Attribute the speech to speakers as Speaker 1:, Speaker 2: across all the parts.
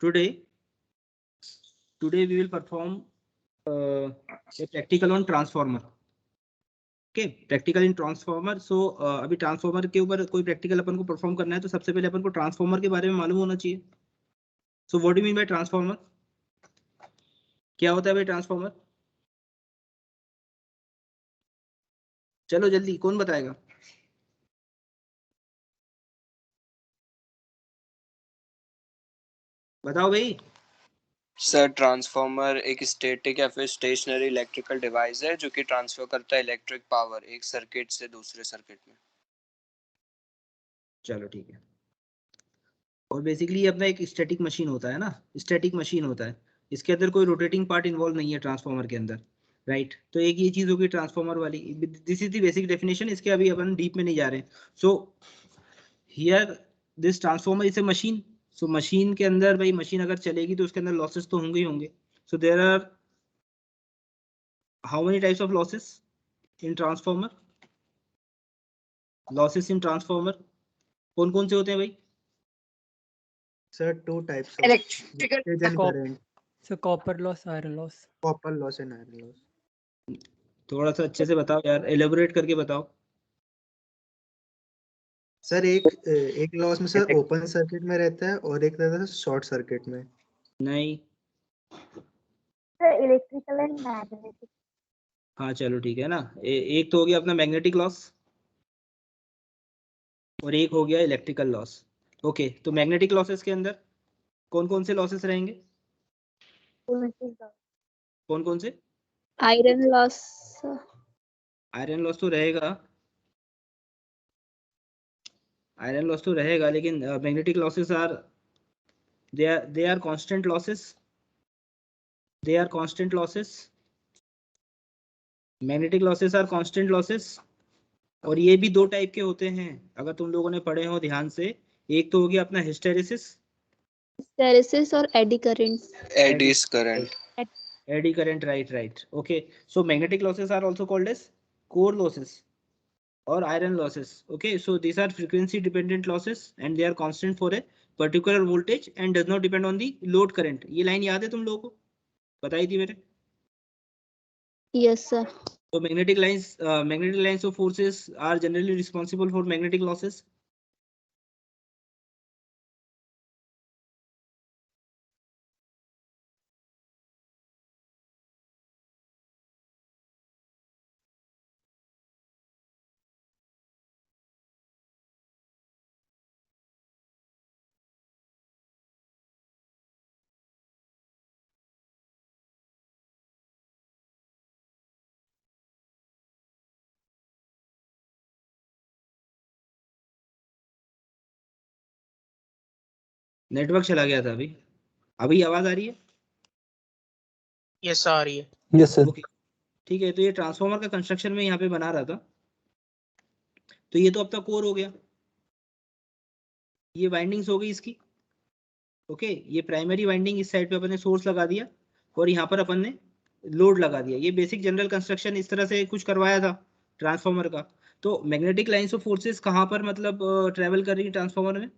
Speaker 1: Today we will perform a practical on transformer. Okay, practical in transformer. So अभी transformer के ऊपर कोई practical अपन को परफॉर्म करना है तो सबसे पहले अपन को ट्रांसफॉर्मर के बारे में मालूम होना चाहिए. So what do you mean by transformer? क्या होता है भाई ट्रांसफॉर्मर? चलो जल्दी कौन बताएगा? बताओ भाई.
Speaker 2: सर ट्रांसफॉर्मर एक स्टैटिक या फिर स्टेशनरी इलेक्ट्रिकल डिवाइस है जो कि ट्रांसफर करता है इलेक्ट्रिक पावर एक सर्किट से दूसरे सर्किट में.
Speaker 1: चलो ठीक है. और बेसिकली अपना एक स्टैटिक मशीन होता है ना, स्टैटिक मशीन होता है. इसके अंदर कोई रोटेटिंग पार्ट इन्वॉल्व नहीं है ट्रांसफॉर्मर के अंदर, राइट. तो एक ये चीज होगी ट्रांसफॉर्मर वाली. This is the basic definition. इसके अभी अपन डीप में नहीं जा रहे हैं. So here this transformer is a machine. So machine के अंदर भाई मशीन अगर चलेगी तो उसके अंदर लॉसेस तो होंगे ही होंगे. So there are how many types of losses in transformer? Losses in transformer कौन कौन से होते हैं भाई?
Speaker 3: Sir, 2 types of
Speaker 4: Electrical
Speaker 3: voltage and current.
Speaker 4: So copper loss, iron loss.
Speaker 3: Copper loss and iron loss.
Speaker 1: थोड़ा सा अच्छे से बताओ यार, एलेबोरेट करके बताओ.
Speaker 3: सर एक लॉस में सर ओपन सर्किट में रहता है और एक रहता है शॉर्ट सर्किट में.
Speaker 1: नहीं.
Speaker 5: Electrical and magnetic.
Speaker 1: हाँ चलो ठीक है ना. एक तो हो गया अपना मैग्नेटिक लॉस और एक हो गया इलेक्ट्रिकल लॉस. ओके, तो मैग्नेटिक लॉसेस के अंदर कौन कौन से लॉसेस रहेंगे? कौन कौन से?
Speaker 5: Iron loss.
Speaker 1: आयरन लॉस तो रहेगा, आयरन लॉस तो रहेगा, लेकिन magnetic losses are they are constant losses. They are constant losses. Magnetic losses are constant losses. और ये भी दो टाइप के होते हैं अगर तुम लोगों ने पढ़े हो ध्यान से. एक तो हो गया अपना हिस्टेरिसिस
Speaker 5: और eddy current.
Speaker 2: Eddies current.
Speaker 1: Eddy current, right. Okay, so magnetic losses are also called as core losses or iron losses. Okay, so these are frequency dependent losses and they are constant for a particular voltage and does not depend on the load current. ये line याद है तुम लोगों को? बताई थी मेरे.
Speaker 5: Yes sir.
Speaker 1: So magnetic lines of forces are generally responsible for magnetic losses. Network चला गया था अभी आवाज आ रही है?
Speaker 4: Yes, आ रही है.
Speaker 3: Yes sir.
Speaker 1: ओके ठीक है. तो ये ट्रांसफॉर्मर का कंस्ट्रक्शन में यहाँ पे बना रहा था. तो ये तो अब तक कोर हो गया, ये वाइंडिंग्स हो गई इसकी. ओके, ये प्राइमरी वाइंडिंग इस साइड पे अपन ने सोर्स लगा दिया और यहाँ पर अपन ने लोड लगा दिया. ये बेसिक जनरल कंस्ट्रक्शन इस तरह से कुछ करवाया था ट्रांसफॉर्मर का. तो मैग्नेटिक लाइंस ऑफ फोर्सेस कहाँ पर मतलब ट्रेवल कर रही है ट्रांसफॉर्मर में?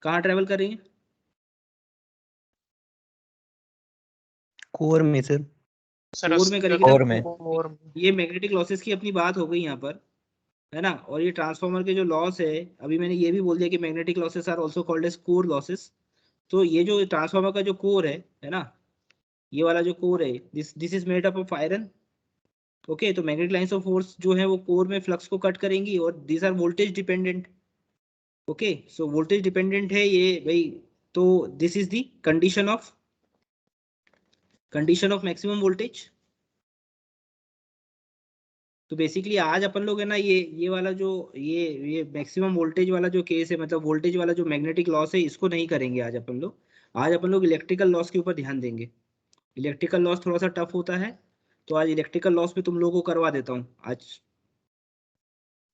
Speaker 1: कहाँ ट्रेवल कर रही है?
Speaker 3: कोर में सर.
Speaker 1: कोर में करेगी
Speaker 3: कोर
Speaker 1: ना.
Speaker 3: में.
Speaker 1: ये मैग्नेटिक लॉसेस की अपनी बात हो गई यहाँ पर, है ना. और ये ट्रांसफॉर्मर के जो लॉस है, अभी मैंने ये भी बोल दिया कि magnetic losses are also called as core losses. तो ये जो ट्रांसफॉर्मर का जो कोर है ना, ये वाला जो कोर है, this is made up of iron. Okay, तो मैग्नेटिक लाइंस ऑफ फोर्स जो है वो कोर में फ्लक्स को कट करेंगी और these are voltage dependent. Okay, so voltage dependent है ये भाई. तो this is the condition of maximum voltage. तो बेसिकली आज अपन लोग है ना, ये वाला जो ये मैक्सिमम वोल्टेज वाला जो केस है, मतलब वोल्टेज वाला जो मैग्नेटिक लॉस है, इसको नहीं करेंगे आज अपन लोग. आज अपन लोग इलेक्ट्रिकल लॉस के ऊपर ध्यान देंगे. इलेक्ट्रिकल लॉस थोड़ा सा टफ होता है, तो आज इलेक्ट्रिकल लॉस पे तुम लोगों को करवा देता हूँ आज.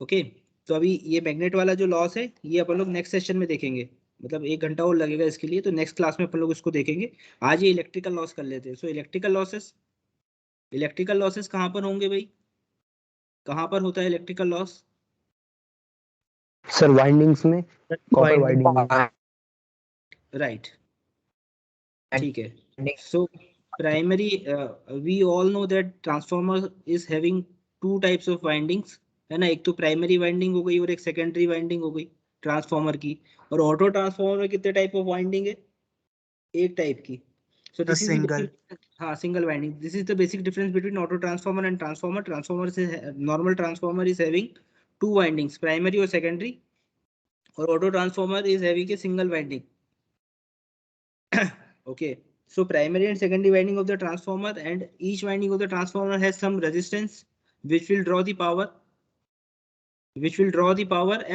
Speaker 1: ओके, तो अभी ये मैग्नेट वाला जो लॉस है ये अपन लोग नेक्स्ट सेशन में देखेंगे. मतलब 1 घंटा और लगेगा इसके लिए, तो नेक्स्ट क्लास में अपन लोग इसको देखेंगे. आज ये इलेक्ट्रिकल लॉस कर लेते हैं. सो इलेक्ट्रिकल लॉसेस कहाँ पर होंगे भाई? कहाँ पर होता है इलेक्ट्रिकल लॉस?
Speaker 3: सर वाइंडिंग्स में. Copper winding.
Speaker 1: राइट, ठीक है। So primary, we all know that transformer is having two types of windings, है ना। एक तो प्राइमरी वाइंडिंग हो गई और एक सेकेंडरी वाइंडिंग हो गई ट्रांसफार्मर की। और ऑटो ट्रांसफार्मर में कितने टाइप ऑफ वाइंडिंग है? एक टाइप की। So this is the
Speaker 3: single.
Speaker 1: basic, हाँ, single winding. This is the basic difference between auto transformer and transformer. Transformer से normal transformer is having two windings, primary और secondary, और auto transformer is having a single winding. Okay. So primary and secondary winding of the transformer, and each winding of the transformer has some resistance which will draw the power,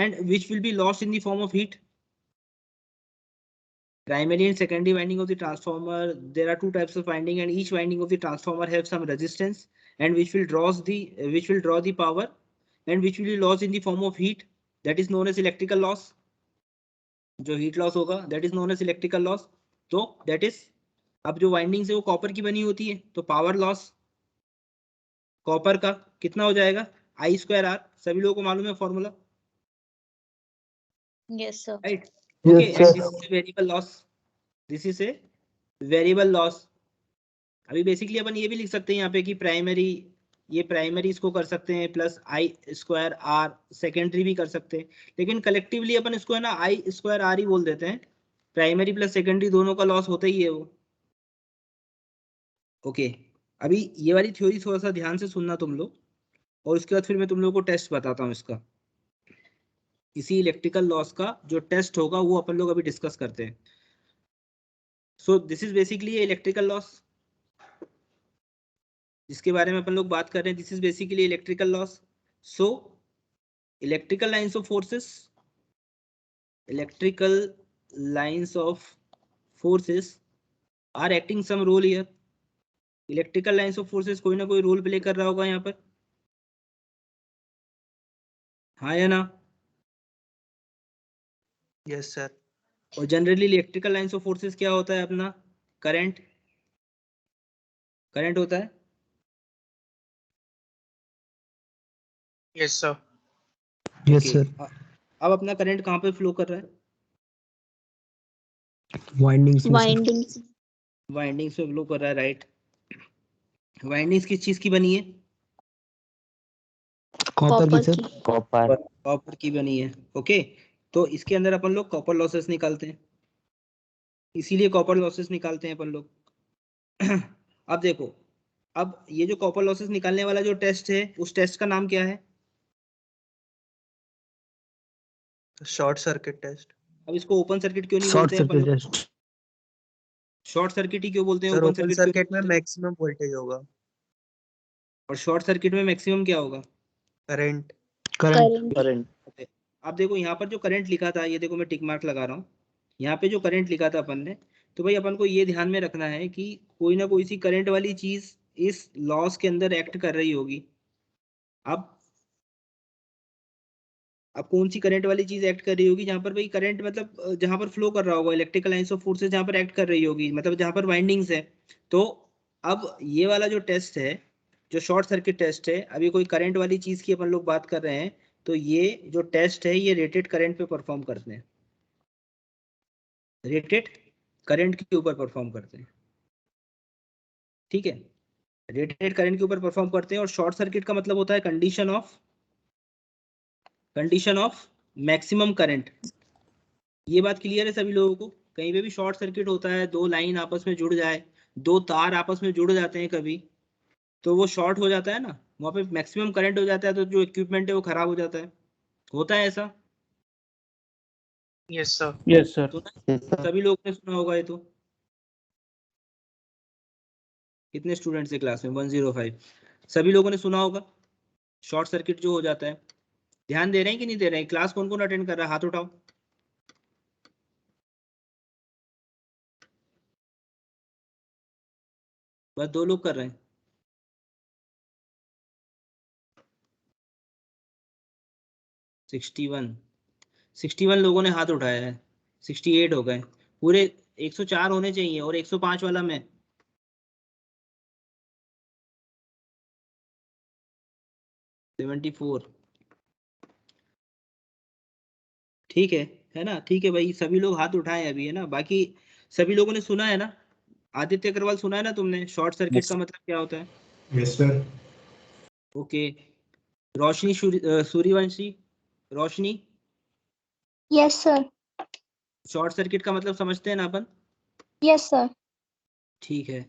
Speaker 1: and which will be lost in the form of heat. Primary and secondary winding of the transformer, there are two types of winding, and each winding of the transformer have some resistance, and which will draw the power, and which will be lost in the form of heat, that is known as electrical loss. जो heat loss होगा, that is known as electrical loss. तो that is, अब जो windings है वो copper की बनी होती है, तो पावर लॉस कॉपर का कितना हो जाएगा? I²R, सभी लोगों को मालूम है formula,
Speaker 5: Yes, sir.
Speaker 1: Right? Okay, and this is variable loss, this is a variable loss. अभी बेसिकली अपन ये भी लिख सकते हैं यहाँ पे कि प्राइमरी, ये प्राइमरी इसको कर सकते हैं प्लस I²R, सेकेंडरी भी कर सकते हैं, लेकिन कलेक्टिवली अपन इसको है ना I²R ही बोल देते हैं। प्राइमरी प्लस सेकेंडरी दोनों का लॉस होता ही है वो। ओके, अभी ये वाली थ्योरी थोड़ा सा ध्यान से सुनना तुम लोग, और उसके बाद फिर मैं तुम लोग को टेस्ट बताता हूँ इसका। इसी इलेक्ट्रिकल लॉस का जो टेस्ट होगा वो अपन लोग अभी डिस्कस करते हैं। So this is basically electrical loss जिसके बारे में अपन लोग बात कर रहे हैं। This is basically electrical loss. So electrical lines of forces, are acting some role here. Electrical lines of forces कोई ना कोई रोल प्ले कर रहा होगा यहाँ पर, हाँ या ना?
Speaker 3: Yes sir.
Speaker 1: और generally electrical lines of forces क्या होता है अपना? करंट होता है।
Speaker 4: Yes, sir.
Speaker 3: Yes
Speaker 1: Okay,
Speaker 3: sir.
Speaker 1: अब अपना करंट कहाँ पे फ्लो कर रहा है?
Speaker 3: वाइंडिंग्स में सर।
Speaker 5: Windings.
Speaker 1: वाइंडिंग्स में फ्लो कर रहा है, राइट। वाइंडिंग्स किस चीज की बनी है?
Speaker 3: कॉपर की
Speaker 5: Copper
Speaker 3: सर।
Speaker 5: की.
Speaker 1: कॉपर की बनी है। ओके, तो इसके अंदर अपन लोग कॉपर लॉसेस निकालते हैं, इसीलिए कॉपर लॉसेस निकालते हैं अपन लोग। अब देखो, अब ये जो कॉपर लॉसेस निकालने वाला जो टेस्ट है, उस टेस्ट का नाम क्या है?
Speaker 3: Short circuit test.
Speaker 1: अब इसको ओपन सर्किट क्यों नहीं
Speaker 3: शॉर्ट
Speaker 1: बोलते हैं अपन
Speaker 3: सर्किट
Speaker 1: लोग?
Speaker 3: टेस्ट।
Speaker 1: शॉर्ट सर्किट ही क्यों बोलते हैं,
Speaker 3: सर
Speaker 1: ओपन
Speaker 3: ओपन
Speaker 1: सर्किट क्यों
Speaker 3: सर्किट
Speaker 1: नहीं
Speaker 3: में
Speaker 1: बोलते?
Speaker 3: मैक्सिमम वोल्टेज होगा।
Speaker 1: और शॉर्ट सर्किट में मैक्सिमम क्या होगा?
Speaker 3: करंट।
Speaker 5: Current.
Speaker 1: अब देखो यहाँ पर जो करंट लिखा था, ये देखो मैं टिक मार्क लगा रहा हूँ, यहाँ पे जो करंट लिखा था अपन ने, तो भाई अपन को ये ध्यान में रखना है कि कोई ना कोई सी करंट वाली चीज इस लॉस के अंदर एक्ट कर रही होगी। अब कौन सी करंट वाली चीज एक्ट कर रही होगी? जहां पर भाई करंट मतलब जहां पर फ्लो कर रहा होगा, इलेक्ट्रिकल लाइंस ऑफ फोर्सेस जहां पर एक्ट कर रही होगी, मतलब जहां पर वाइंडिंग्स है। तो अब ये वाला जो टेस्ट है, जो शॉर्ट सर्किट टेस्ट है, अभी कोई करंट वाली चीज की अपन लोग बात कर रहे हैं, तो ये जो टेस्ट है ये रेटेड करंट पे परफॉर्म करते हैं, रेटेड करंट के ऊपर परफॉर्म करते हैं, ठीक है। रेटेड करंट के ऊपर परफॉर्म करते हैं, और शॉर्ट सर्किट का मतलब होता है कंडीशन ऑफ मैक्सिमम करंट। ये बात क्लियर है सभी लोगों को? कहीं पे भी शॉर्ट सर्किट होता है, दो लाइन आपस में जुड़ जाए, दो तार आपस में जुड़ जाते हैं कभी, तो वो शॉर्ट हो जाता है ना, वहां पे मैक्सिमम करंट हो जाता है, तो जो इक्विपमेंट है वो खराब हो जाता है। होता है ऐसा?
Speaker 4: Yes, sir.
Speaker 6: Yes, sir.
Speaker 1: तो सभी लोगों ने सुना होगा ये तो। कितने स्टूडेंट्स है क्लास में? 105। सभी लोगों ने सुना होगा शॉर्ट सर्किट जो हो जाता है। ध्यान दे रहे हैं कि नहीं दे रहे हैं? क्लास कौन कौन अटेंड कर रहा है, हाथ उठाओ। बस 2 लोग कर रहे हैं। 61 लोगों ने हाथ उठाया है, 68 हो गए। पूरे 104 होने चाहिए, और 105 वाला मैं। $74, ठीक है। है ना? ठीक है भाई, सभी लोग हाथ उठाए अभी, है ना? बाकी सभी लोगों ने सुना है ना? आदित्य अग्रवाल सुना है ना तुमने? शॉर्ट सर्किट का मतलब क्या होता है?
Speaker 3: Yes sir.
Speaker 1: ओके। रोशनी सूर्यवंशी, रोशनी,
Speaker 5: Yes, sir.
Speaker 1: शॉर्ट सर्किट का मतलब समझते हैं ना अपन?
Speaker 5: Yes, sir.
Speaker 1: ठीक है,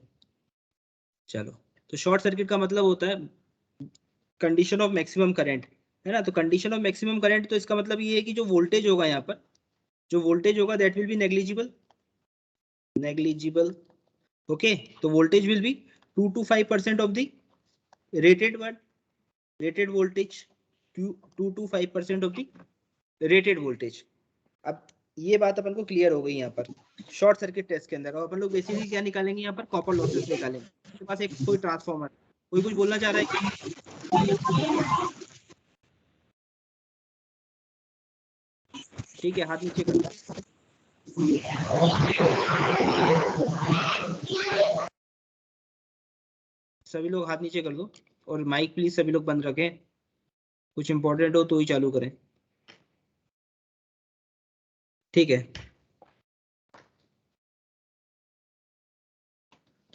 Speaker 1: चलो। तो शॉर्ट सर्किट का मतलब होता है कंडीशन ऑफ मैक्सिमम करंट, है ना? तो कंडीशन ऑफ मैक्सिमम करंट, तो इसका मतलब ये है कि जो वोल्टेज होगा यहाँ पर, जो वोल्टेज होगा that will be negligible, negligible. Okay, तो voltage will be 2 to 5% of the rated one, rated voltage, 2 to 5% of the rated voltage. अब ये बात अपन को क्लियर हो गई यहाँ पर। शॉर्ट सर्किट टेस्ट के अंदर अब अपन लोग बेसिकली क्या निकालेंगे यहाँ पर? कॉपर लॉसेस निकालेंगे। आपके पास एक कोई ट्रांसफॉर्मर, कोई कुछ बोलना चाह रहा है? ठीक है, हाथ नीचे करो। सभी लोग हाथ नीचे कर दो, और माइक प्लीज सभी लोग बंद रखें, कुछ इंपॉर्टेंट हो तो ही चालू करें। ठीक है,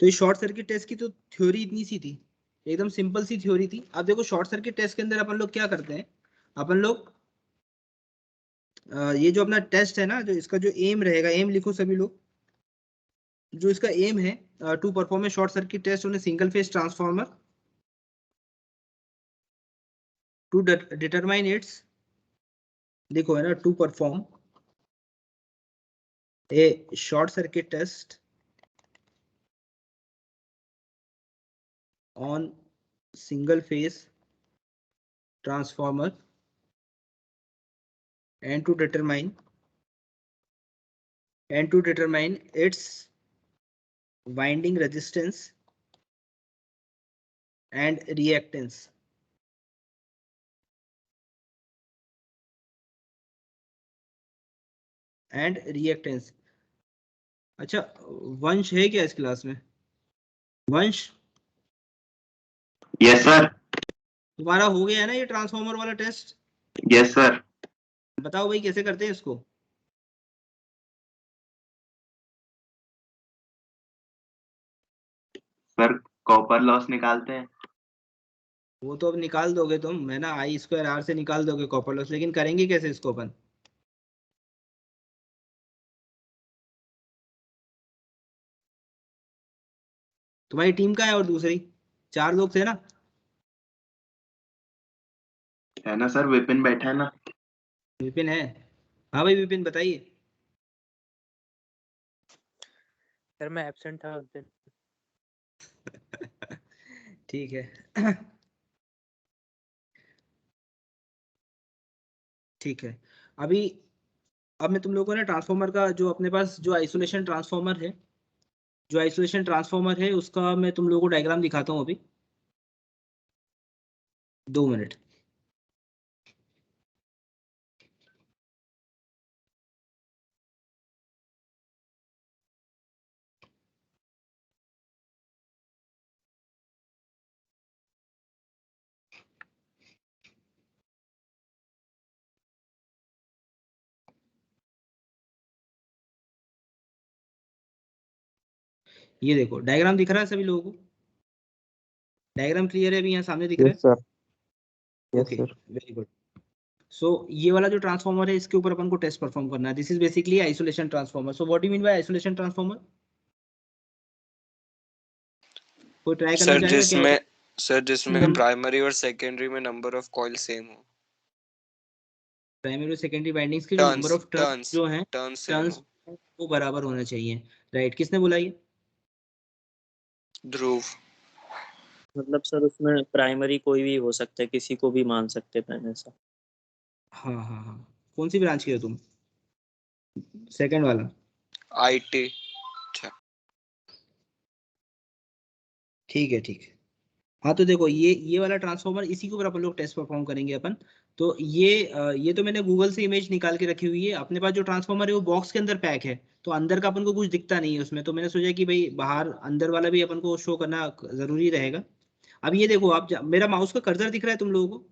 Speaker 1: तो ये शॉर्ट सर्किट टेस्ट की तो थ्योरी इतनी सी थी, एकदम सिंपल सी थ्योरी थी। अब देखो शॉर्ट सर्किट टेस्ट के अंदर अपन लोग क्या करते हैं, अपन लोग ये जो अपना टेस्ट है ना, जो इसका जो एम रहेगा, एम लिखो सभी लोग, जो इसका एम है to perform a short circuit test on a single phase transformer to determine its, देखो है ना, to perform a short circuit test on single phase transformer and to determine its winding resistance and reactance, अच्छा, वंश है क्या इस class में? वंश,
Speaker 6: यस सर।
Speaker 1: तुम्हारा हो गया है ना ये ट्रांसफॉर्मर वाला टेस्ट?
Speaker 6: Yes sir.
Speaker 1: बताओ भाई कैसे करते हैं इसको?
Speaker 6: सर कॉपर लॉस निकालते हैं।
Speaker 1: वो तो अब निकाल दोगे तुम, है ना, I²R से निकाल दोगे कॉपर लॉस, लेकिन करेंगे कैसे इसको अपन? तुम्हारी टीम का है और दूसरी 4 लोग थे ना?
Speaker 6: है ना सर, विपिन बैठा है ना।
Speaker 1: विपिन है? हाँ भाई विपिन बताइए।
Speaker 4: सर मैं एब्सेंट था उस दिन।
Speaker 1: ठीक है। ठीक है, अभी अब मैं तुम लोगों को ना ट्रांसफॉर्मर का जो अपने पास जो आइसोलेशन ट्रांसफॉर्मर है, जो आइसोलेशन ट्रांसफॉर्मर है उसका मैं तुम लोगों को डायग्राम दिखाता हूँ अभी, 2 मिनट। ये देखो डायग्राम दिख रहा है सभी लोगों को? डायग्राम क्लियर है अभी यहाँ सामने दिख रहा है?
Speaker 3: Sir.
Speaker 1: Okay, very good. So ये वाला जो ट्रांसफॉर्मर है इसके ऊपर अपन को टेस्ट परफॉर्म करना है। This is basically isolation transformer. So what do you mean by isolation transformer? कोई ट्राई करना
Speaker 2: सर
Speaker 1: चाहेगा क्या?
Speaker 2: जिसमें प्राइमरी और सेकेंडरी में नंबर ऑफ कॉइल सेम हो।
Speaker 1: प्राइमरी और सेकेंडरी वाइंडिंग्स के जो नंबर ऑफ टर्न्स जो हैं, टर्न्स वो बराबर होना चाहिए। राइट, किसने बोला ये?
Speaker 2: ध्रुव।
Speaker 7: मतलब सर उसमें प्राइमरी कोई भी हो सकता है, किसी को भी मान सकते हैं ऐसा?
Speaker 1: हाँ हाँ हाँ, कौन सी ब्रांच की हो तुम? सेकंड वाला?
Speaker 2: IT।
Speaker 1: ठीक है ठीक है। हाँ तो देखो ये वाला ट्रांसफॉर्मर, इसी के ऊपर अपन लोग टेस्ट परफॉर्म करेंगे अपन। तो ये तो मैंने गूगल से इमेज निकाल के रखी हुई है। अपने पास जो ट्रांसफॉर्मर है वो बॉक्स के अंदर पैक है, तो अंदर का अपन को कुछ दिखता नहीं है उसमें, तो मैंने सोचा कि भाई बाहर अंदर वाला भी अपन को शो करना जरूरी रहेगा। अब ये देखो, आप मेरा माउस का कर्सर दिख रहा है तुम लोगों को?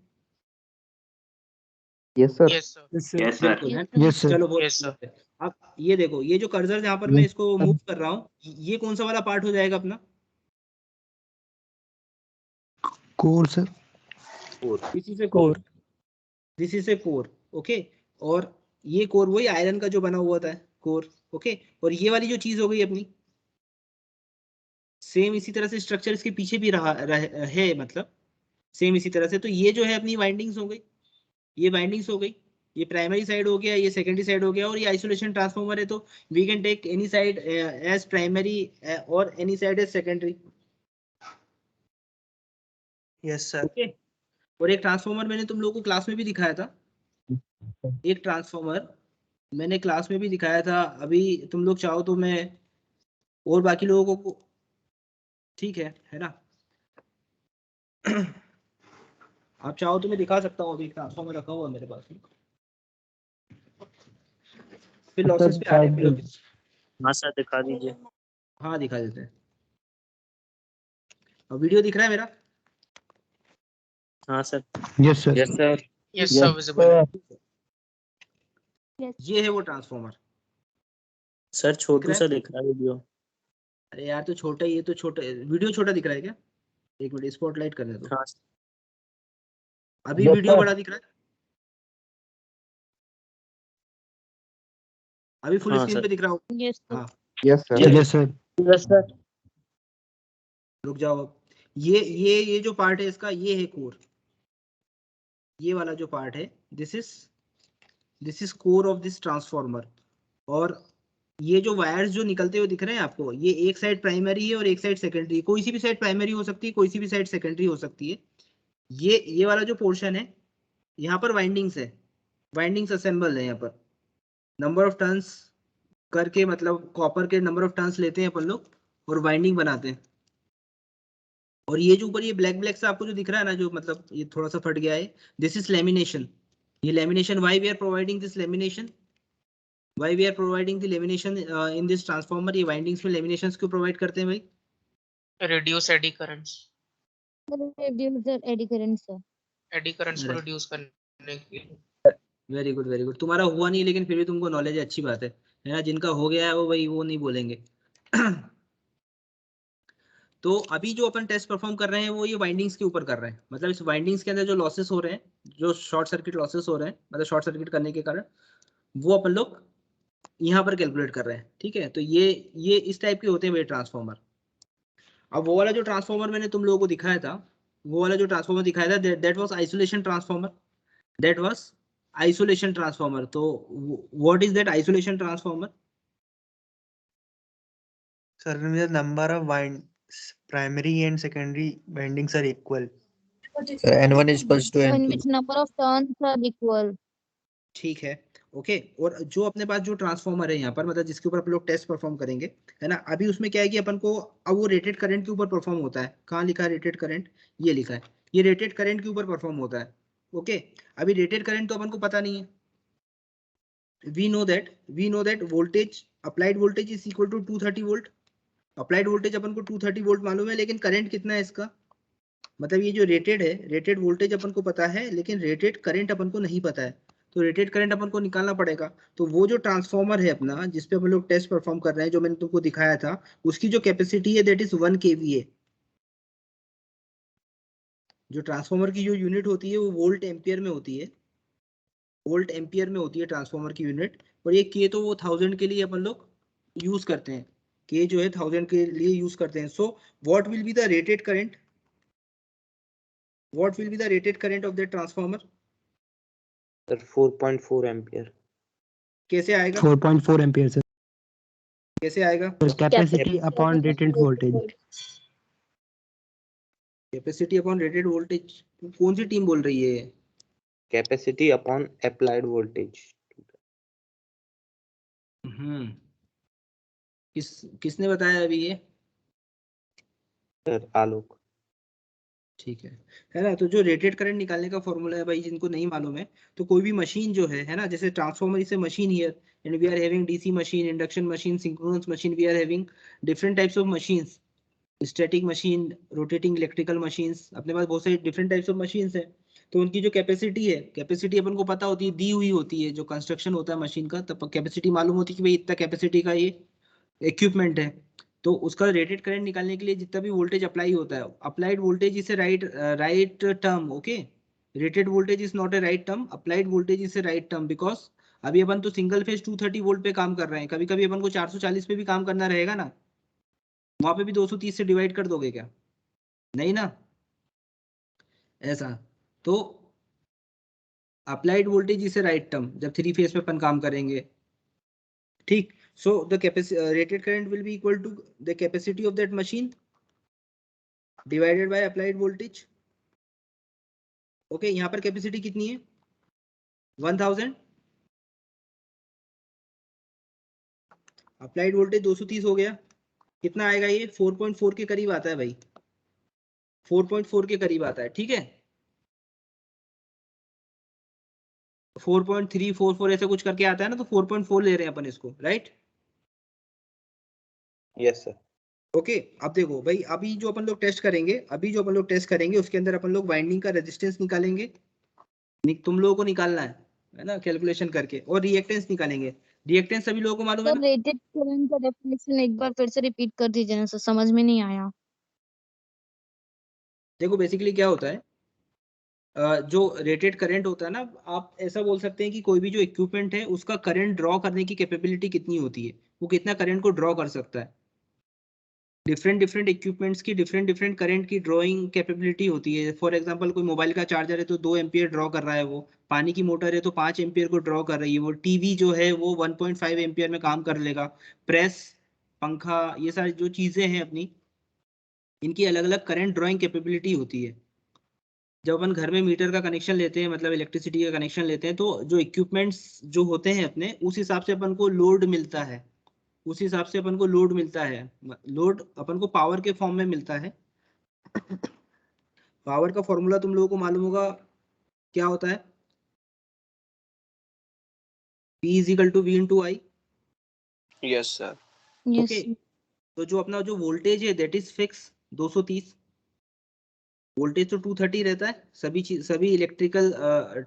Speaker 3: Yes sir.
Speaker 8: Yes sir.
Speaker 6: Yes sir.
Speaker 1: बिल्कुल है।
Speaker 5: Yes,
Speaker 3: sir.
Speaker 1: चलो बहुत
Speaker 8: Yes, sir.
Speaker 1: अच्छी बात है। अब ये देखो, ये जो कर्सर यहाँ पर मैं इसको मूव कर रहा हूँ, ये कौन सा वाला पार्ट हो जाएगा अपना?
Speaker 3: Core sir.
Speaker 1: This is a core, this is a core. Okay, और ये कोर वही आयरन का जो बना हुआ था कोर। ओके, और ये वाली जो चीज हो गई अपनी, सेम इसी तरह से स्ट्रक्चर इसके पीछे भी है, मतलब सेम इसी तरह से। तो ये जो है अपनी वाइंडिंग्स हो गई, ये वाइंडिंग्स हो गई, ये प्राइमरी साइड हो गया, ये सेकेंडरी साइड हो गया, और ये आइसोलेशन ट्रांसफार्मर है, तो we can take any side as primary और any side as secondary.
Speaker 3: Yes sir.
Speaker 1: Okay, और एक ट्रांसफार्मर मैंने तुम लोगों को क्लास में भी दिखाया था, एक ट्रांसफार्मर मैंने क्लास में भी दिखाया था। अभी तुम लोग चाहो तो मैं और बाकी लोगों को, ठीक है ना, आप चाहो तो मैं दिखा सकता हूँ, अभी ट्रांसफार्मर रखा हुआ है मेरे पास। फिर लॉसेस पे आ रहे हैं फिर अभी।
Speaker 7: हाँ सर दिखा दीजिए।
Speaker 1: हाँ दिखा देते हैं। अब वीडियो दिख रहा है मेरा?
Speaker 7: हाँ sir.
Speaker 3: Yes sir.
Speaker 7: Yes sir.
Speaker 8: Yes, sir. Visible.
Speaker 1: ये है वो ट्रांसफार्मर।
Speaker 7: सर छोटू
Speaker 1: दिख रहा
Speaker 7: सा
Speaker 1: है?
Speaker 7: दिख रहा है वीडियो।
Speaker 1: अरे यार तो छोटा ही है, तो छोटा वीडियो छोटा दिख रहा है क्या? एक मिनट स्पॉटलाइट करने दो।
Speaker 7: हाँ
Speaker 1: अभी वीडियो बड़ा दिख रहा है? अभी फुल
Speaker 7: हाँ
Speaker 1: स्क्रीन
Speaker 7: सर।
Speaker 1: पे दिख रहा हो?
Speaker 5: yes, sir.
Speaker 1: हाँ,
Speaker 3: yes sir.
Speaker 7: Yes
Speaker 3: sir.
Speaker 7: Yes sir.
Speaker 1: रुक जाओ अब। ये जो पार्ट है इसका, ये है कोर। ये वाला जो पार्ट है, this is core of this transformer. और ये जो वायर्स जो निकलते हुए दिख रहे हैं आपको, ये एक साइड प्राइमरी है और एक साइड सेकेंडरी। कोई सी भी साइड प्राइमरी हो सकती है, कोई सी भी साइड सेकेंडरी हो सकती है। ये वाला जो पोर्शन है, यहाँ पर वाइंडिंग्स है, वाइंडिंग्स असेंबल है यहाँ पर। नंबर ऑफ टर्न्स करके, मतलब कॉपर के नंबर ऑफ टर्न्स लेते हैं अपन लोग और वाइंडिंग बनाते हैं। और ये जो ऊपर ये ब्लैक ब्लैक सा आपको जो दिख रहा है ना, जो मतलब ये थोड़ा सा फट गया है, दिस इज लेमिनेशन। ये lamination, why we are providing this lamination, why we are providing the lamination in this transformer. ये वाइंडिंग्स में लेमिनेशंस क्यों प्रोवाइड करते हैं भाई?
Speaker 8: Reduce eddy currents.
Speaker 5: Reduce the eddy current, sir.
Speaker 8: Eddy currents को
Speaker 1: Right.
Speaker 8: reduce करने के लिए.
Speaker 1: Very good very good. तुम्हारा हुआ नहीं लेकिन फिर भी तुमको नॉलेज है, अच्छी बात है ना। जिनका हो गया है वो भाई वो नहीं बोलेंगे। तो अभी जो अपन टेस्ट परफॉर्म कर रहे हैं वो ये वाइंडिंग्स के ऊपर कर रहे हैं। मतलब इस वाइंडिंग्स के अंदर जो लॉसेस हो रहे हैं, जो शॉर्ट सर्किट लॉसेस हो रहे हैं, मतलब शॉर्ट सर्किट करने के कारण, वो अपन लोग यहाँ पर कैलकुलेट कर रहे हैं। ठीक है, तो ये इस टाइप के होते हैं भाई ट्रांसफार्मर। अब वो वाला जो ट्रांसफार्मर मैंने तुम लोगों को दिखाया था, वो वाला जो ट्रांसफार्मर दिखाया था, that was isolation transformer, that was isolation transformer. तो what is that isolation transformer?
Speaker 3: Sir, the number of primary and secondary windings are equal. N1 is equals to
Speaker 5: In
Speaker 3: N2.
Speaker 5: which number of turns are equal.
Speaker 1: ठीक है, okay. और जो अपने पास जो transformer है यहाँ पर, मतलब जिसके ऊपर अपन लोग टेस्ट परफॉर्म करेंगे, है ना, अभी उसमें क्या है कि अपन को अब वो रेटेड करंट के ऊपर परफॉर्म होता है। कहाँ लिखा है रेटेड करंट? ये लिखा है, ये रेटेड करंट के ऊपर परफॉर्म होता है। ओके, अभी रेटेड करंट तो अपन को पता नहीं है। We know that voltage, applied voltage is equal to 230 volt. Applied voltage अपन को 230 वोल्ट मालूम है, लेकिन करंट कितना है इसका? मतलब ये जो रेटेड है, रेटेड वोल्टेज अपन को पता है, लेकिन रेटेड करंट अपन को नहीं पता है। तो रेटेड करंट अपन को निकालना पड़ेगा। तो वो जो ट्रांसफार्मर है अपना, जिसपे अपन लोग टेस्ट परफॉर्म कर रहे हैं, जो मैंने तुमको दिखाया था, उसकी जो कैपेसिटी है दैट इज 1 kVA। जो ट्रांसफार्मर की जो यूनिट होती है वो वोल्ट एम्पियर में होती है, वोल्ट एम्पियर में होती है ट्रांसफार्मर की यूनिट। और ये के तो वो 1000 के लिए अपन लोग यूज करते हैं, के जो है 1000 के लिए यूज करते हैं। So what will be the rated current, what will be the rated current of the transformer?
Speaker 9: Sir 4.4 ampere.
Speaker 1: कैसे आएगा?
Speaker 3: 4.4 एम्पियर सर।
Speaker 1: कैसे आएगा?
Speaker 3: Capacity upon rated voltage.
Speaker 1: Capacity upon rated voltage, कौन सी टीम बोल रही है?
Speaker 9: Capacity upon applied voltage.
Speaker 1: किसने बताया अभी ये?
Speaker 9: सर आलोक।
Speaker 1: ठीक है ना। तो जो रेटेड करंट निकालने का फॉर्मूला है भाई, जिनको नहीं मालूम है, तो कोई भी मशीन जो है ना, जैसे transformer is a machine here, and we are having DC machine, induction machine, synchronous machine, we are having different types of machines, static machine, rotating electrical machines, अपने पास बहुत सारी डिफरेंट टाइप्स ऑफ मशीन्स है। तो उनकी जो capacity है, capacity अपन को पता होती है, दी हुई होती है, जो कंस्ट्रक्शन होता है मशीन का, तब कैपेसिटी मालूम होती है कि भाई इतना कैपेसिटी का ये इक्विपमेंट है। तो उसका रेटेड करंट निकालने के लिए जितना भी वोल्टेज अप्लाई होता है, applied voltage is a right term, okay. Rated voltage is not a right term, applied voltage is a right term, because अभी अपन तो सिंगल फेज 230 वोल्ट पे काम कर रहे हैं, कभी कभी अपन को 440 पे भी काम करना रहेगा ना, वहां पे भी 230 से डिवाइड कर दोगे क्या? नहीं ना, ऐसा। तो applied voltage is a right term जब 3 फेज पे अपन काम करेंगे, ठीक। So the rated current will be equal to the capacity of that machine divided by applied voltage. Okay, यहाँ पर कैपेसिटी कितनी है? 1000, अप्लाइड वोल्टेज 230 हो गया, कितना आएगा ये? 4.4 के करीब आता है भाई, 4.4 के करीब आता है, ठीक है। 4.344 ऐसे कुछ करके आता है ना, तो 4.4 ले रहे हैं अपन इसको, राइट?
Speaker 9: Yes sir.
Speaker 1: ओके अब देखो भाई, अभी जो अपन लोग टेस्ट करेंगे, उसके अंदर अपन लोग वाइंडिंग का रेजिस्टेंस निकालेंगे, तुम लोगों को निकालना है ना, कैलकुलेशन करके, और रिएक्टेंस निकालेंगे। रिएक्टेंस सभी लोगों को मालूम है
Speaker 5: सर
Speaker 1: ना?
Speaker 5: रेटेड करंट का डेफिनेशन एक बार फिर से रिपीट कर दीजिए ना सर, समझ में नहीं आया।
Speaker 1: देखो बेसिकली क्या होता है, जो रेटेड करंट होता है ना, आप ऐसा बोल सकते हैं कि कोई भी जो इक्विपमेंट है उसका करंट ड्रॉ करने की कैपेबिलिटी कितनी होती है, वो कितना करंट को ड्रॉ कर सकता है। डिफरेंट इक्विपमेंट्स की डिफरेंट करंट की ड्रॉइंग कैपेबिलिटी होती है। फॉर एग्जांपल कोई मोबाइल का चार्जर है तो 2 एम्पियर ड्रॉ कर रहा है, वो पानी की मोटर है तो 5 एम्पियर को ड्रॉ कर रही है, वो टीवी जो है वो 1.5 एम्पियर में काम कर लेगा, प्रेस, पंखा, ये सारी जो चीजें हैं अपनी, इनकी अलग अलग करंट ड्रॉइंग कैपेबिलिटी होती है। जब अपन घर में मीटर का कनेक्शन लेते हैं, मतलब इलेक्ट्रिसिटी का कनेक्शन लेते हैं, तो जो इक्विपमेंट्स जो होते हैं अपने, उस हिसाब से अपन को लोड मिलता है, उस हिसाब से अपन को लोड मिलता है। लोड अपन को पावर के फॉर्म में मिलता है। पावर का फॉर्मूला तुम लोगों को मालूम होगा, क्या होता है? P is equal to V into I.
Speaker 2: Yes sir.
Speaker 5: Yes
Speaker 1: okay, तो जो अपना जो वोल्टेज है दैट इज फिक्स 230, वोल्टेज तो 230 रहता है, सभी चीज, सभी इलेक्ट्रिकल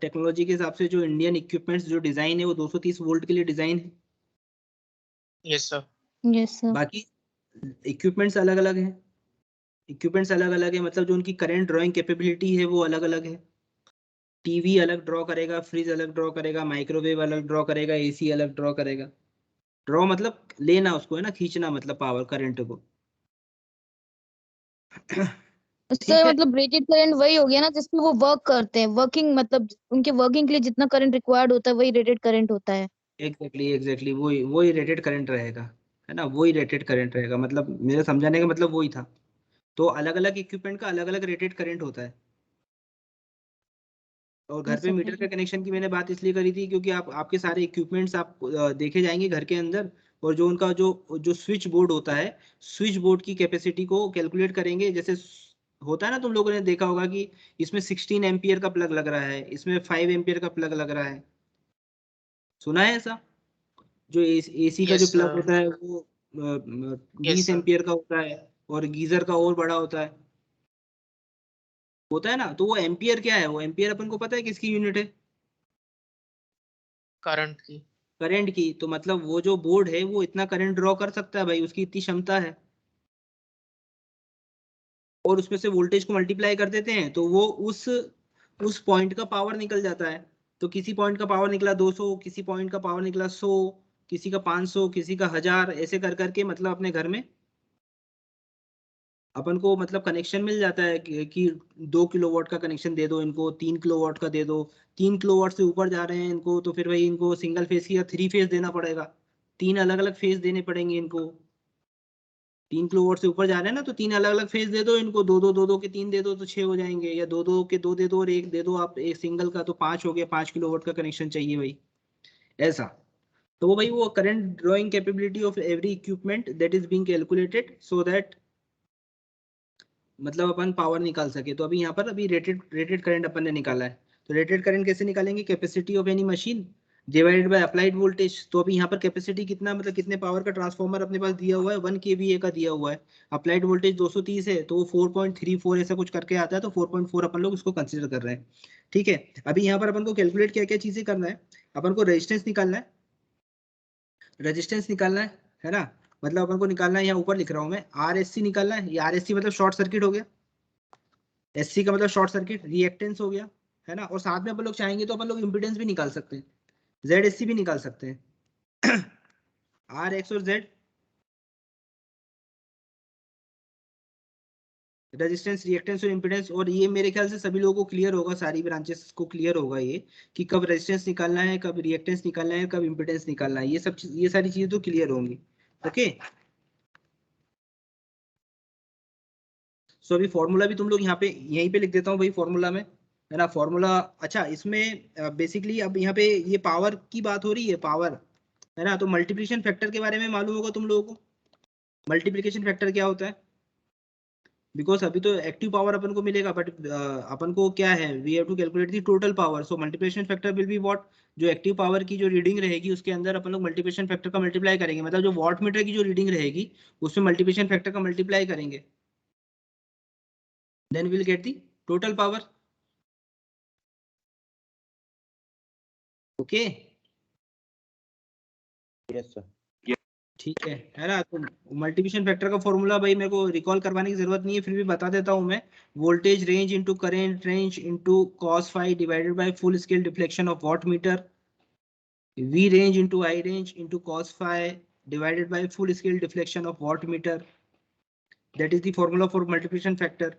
Speaker 1: टेक्नोलॉजी के हिसाब से जो इंडियन इक्विपमेंट्स जो डिजाइन है वो 230 वोल्ट के लिए डिजाइन है।
Speaker 8: Yes sir.
Speaker 5: Yes sir.
Speaker 1: बाकी इक्विपमेंट्स अलग अलग हैं, मतलब जो उनकी करंट ड्राइंग कैपेबिलिटी है वो अलग अलग है। टीवी अलग ड्रॉ करेगा, फ्रिज अलग ड्रॉ करेगा, माइक्रोवेव अलग ड्रॉ करेगा, एसी अलग ड्रॉ करेगा। ड्रॉ मतलब लेना उसको है ना, खींचना मतलब पावर करंट को। ठीक
Speaker 5: सर
Speaker 1: है,
Speaker 5: मतलब रेटेड करंट वही हो गया ना जिसमें वो वर्क करते हैं, वर्किंग मतलब उनके वर्किंग के लिए जितना करंट रिक्वायर्ड होता है वही रेटेड करंट होता है।
Speaker 1: एग्जैक्टली वही रेटेड करंट रहेगा, है ना, वही रेटेड करंट रहेगा, मतलब मेरे समझाने का मतलब वही था। तो अलग अलग इक्विपमेंट का अलग अलग रेटेड करंट होता है। और घर
Speaker 5: यस
Speaker 1: पे
Speaker 5: सर।
Speaker 1: मीटर का कनेक्शन की मैंने बात इसलिए करी थी क्योंकि आपके सारे इक्विपमेंट्स आप देखे जाएंगे घर के अंदर, और जो उनका जो स्विच बोर्ड होता है, स्विच बोर्ड की कैपेसिटी को कैलकुलेट करेंगे। जैसे होता है ना, तुम लोगों ने देखा होगा कि इसमें 16 एम्पियर का प्लग लग रहा है, इसमें 5 एम्पियर का प्लग लग रहा है, सुना है ऐसा? जो एसी का जो
Speaker 8: यस
Speaker 1: प्लग
Speaker 8: सर।
Speaker 1: होता है वो
Speaker 8: यस
Speaker 1: 20
Speaker 8: सर।
Speaker 1: एम्पियर का होता है, और गीजर का और बड़ा होता है ना। तो वो एम्पियर क्या है? वो एम्पियर अपन को पता है किसकी यूनिट है?
Speaker 8: करंट की।
Speaker 1: करंट की। तो मतलब वो जो बोर्ड है वो इतना करंट ड्रॉ कर सकता है भाई, उसकी इतनी क्षमता है। और उसमें से वोल्टेज को मल्टीप्लाई कर देते हैं तो वो उस पॉइंट का पावर निकल जाता है। तो किसी पॉइंट का पावर निकला 200, किसी पॉइंट का पावर निकला 100, किसी का 500, किसी का 1000, ऐसे कर करके मतलब अपने घर में अपन को मतलब कनेक्शन मिल जाता है कि 2 किलोवाट का कनेक्शन दे दो इनको, 3 किलोवाट का दे दो। 3 किलोवाट से ऊपर जा रहे हैं इनको तो फिर भाई इनको सिंगल फेज की या 3 फेज देना पड़ेगा, 3 अलग अलग फेज देने पड़ेंगे इनको। 3 किलोवाट से ऊपर जा रहे हैं ना, तो 3 अलग अलग फेज दे दो इनको, दो के 3 दे दो तो 6 हो जाएंगे, या दो के 2 दे दो और एक दे दो आप, एक सिंगल का तो 5 हो गया, 5 किलोवाट का कनेक्शन चाहिए भाई, ऐसा। तो वो भाई वो current drawing capability of every equipment that is being calculated so that मतलब अपन पावर निकाल सके। तो अभी यहाँ पर अभी रेटेड करंट अपन ने निकाला है। तो रेटेड करंट कैसे निकालेंगे? Capacity of any machine divided by applied voltage. तो अभी यहाँ पर कैपेसिटी कितना, मतलब कितने पावर का ट्रांसफॉर्मर अपने पास दिया हुआ है, 1 kVA का दिया हुआ है। अप्लाइड वोल्टेज 230 है तो वो 4.34 ऐसा कुछ करके आता है, तो 4.4 अपन लोग इसको कंसिडर कर रहे हैं। ठीक है, अभी यहाँ पर अपन को कैलकुलेट क्या क्या चीजें करना है। अपन को रेजिस्टेंस निकालना है, रेजिस्टेंस निकालना है ना, मतलब अपन को निकालना है, यहाँ ऊपर लिख रहा हूँ मैं, RSC निकालना है। ये RSC मतलब शॉर्ट सर्किट हो गया, SC का मतलब शॉर्ट सर्किट, रिएक्टेंस हो गया, है ना। और साथ में अपन लोग चाहेंगे तो अपन लोग इम्पीडेंस भी निकाल सकते हैं, ZSC भी निकाल सकते हैं। R, X और Z, रेजिस्टेंस, रिएक्टेंस और इम्पीडेंस। और ये मेरे ख्याल से सभी लोगों को क्लियर होगा, सारी ब्रांचेस को क्लियर होगा ये, कि कब रेजिस्टेंस निकालना है, कब रिएक्टेंस निकालना है, कब इम्पीडेंस निकालना है, ये सारी चीजें तो क्लियर होंगी। ओके, सो अभी फॉर्मूला भी तुम लोग यहाँ पे यहीं पे लिख देता हूँ भाई फॉर्मूला में, है ना। फॉर्मूला, अच्छा इसमें बेसिकली अब यहाँ पे ये पावर की बात हो रही है, पावर, है ना। तो मल्टीप्लिकेशन फैक्टर के बारे में मालूम होगा तुम लोगों को, मल्टीप्लिकेशन फैक्टर क्या होता है। बिकॉज अभी तो एक्टिव पावर अपन को मिलेगा, बट अपन को क्या है, we have to calculate the total power. So multiplication factor will be what, जो एक्टिव पावर की जो रीडिंग रहेगी उसके अंदर अपन लोग मल्टीप्लिकेशन फैक्टर का मल्टीप्लाई करेंगे, मतलब जो वॉट मीटर की जो रीडिंग रहेगी उसमें मल्टीप्लिकेशन फैक्टर का मल्टीप्लाई करेंगे, then will get the total power. Okay,
Speaker 9: yes sir.
Speaker 1: ठीक है ना। तो मल्टीप्लिकेशन फैक्टर का फॉर्मूला भाई मेरे को रिकॉल करवाने की जरूरत नहीं है, फिर भी बता देता हूं मैं। Voltage range into current range into cos phi divided by full scale deflection of watt meter, V range into I range into cos phi divided by full scale deflection of watt meter. That is the formula for multiplication factor.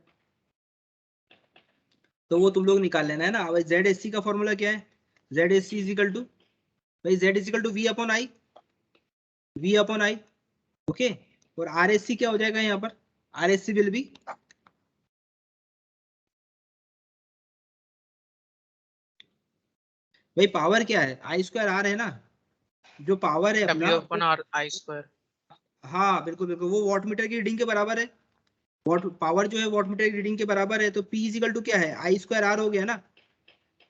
Speaker 1: तो वो तुम लोग निकाल लेना है ना। अब ZSC का फॉर्मूला क्या है, ZSC इज इक्वल टू, भाई Z is equal to V upon I, okay. और RSC क्या हो जाएगा यहाँ पर, RSC विल बी, भाई पावर क्या है, I स्क्वायर R है ना, जो पावर है अपना
Speaker 8: W upon R I square।
Speaker 1: हाँ बिल्कुल बिल्कुल, वो वॉट मीटर की रीडिंग के बराबर है। वॉट पावर जो है वॉट मीटर की रीडिंग के बराबर है, तो P इज इक्वल टू क्या है, I स्क्वायर R हो गया ना।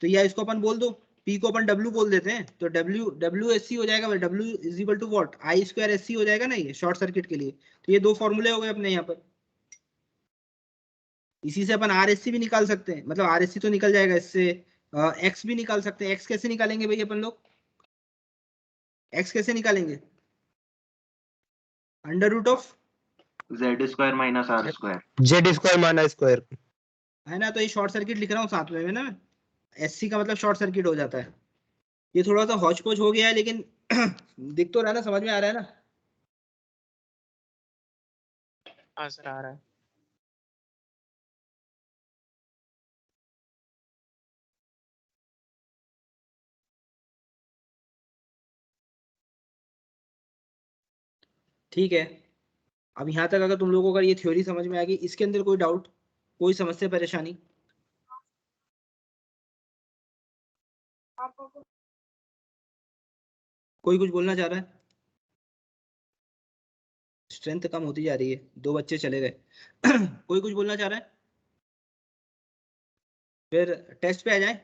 Speaker 1: तो या इसको अपन बोल दो, P को अपन W बोल देते हैं, तो WSC हो जाएगा, W is equal to what, I square SC हो जाएगा ना, ये शॉर्ट सर्किट के लिए। तो ये दो फॉर्मूले हो गए अपने यहाँ पर। इसी से अपन RSC भी निकाल सकते हैं, मतलब RSC तो निकल जाएगा इससे, X भी निकाल सकते हैं। X कैसे निकालेंगे भाई अपन लोग, X कैसे निकालेंगे, under root of
Speaker 6: Z square minus R square.
Speaker 3: Z square minus square,
Speaker 1: है ना। तो ये शॉर्ट सर्किट लिख रहा हूँ साथ में ना, SC का मतलब शॉर्ट सर्किट हो जाता है। ये थोड़ा सा हौच पौच हो गया है, लेकिन दिख तो रहा है ना, समझ में आ रहा है ना।
Speaker 8: हाँ सर आ रहा है।
Speaker 1: ठीक है, अब यहाँ तक अगर तुम लोगों को ये थ्योरी समझ में आ गई, इसके अंदर कोई डाउट, कोई समस्या परेशानी, कोई कुछ बोलना चाह रहा है। स्ट्रेंथ कम होती जा रही है, 2 बच्चे चले गए। कोई कुछ बोलना चाह रहा है, फिर टेस्ट पे आ जाए।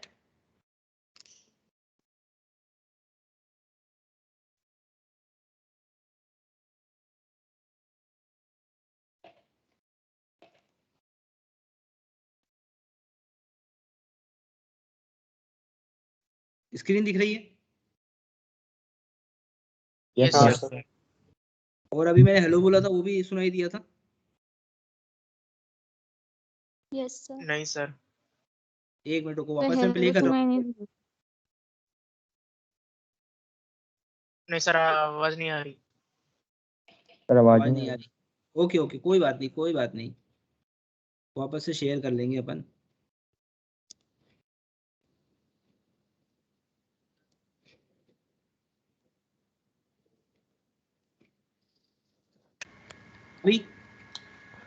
Speaker 1: स्क्रीन दिख रही है,
Speaker 8: यस
Speaker 9: हाँ
Speaker 8: सर।
Speaker 9: सर।
Speaker 1: और अभी मैंने हेलो बोला था वो भी सुनाई दिया था।
Speaker 5: यस सर,
Speaker 1: नहीं सर, एक मिनट को
Speaker 5: तो
Speaker 1: वापस में प्ले कर रहा
Speaker 5: सुनाई
Speaker 1: हूँ।
Speaker 5: नहीं दिया।
Speaker 8: नहीं सर आवाज नहीं आ रही।
Speaker 1: आवाज नहीं आ रही, ओके ओके, कोई बात नहीं, कोई बात नहीं, वापस से शेयर कर लेंगे अपन। अभी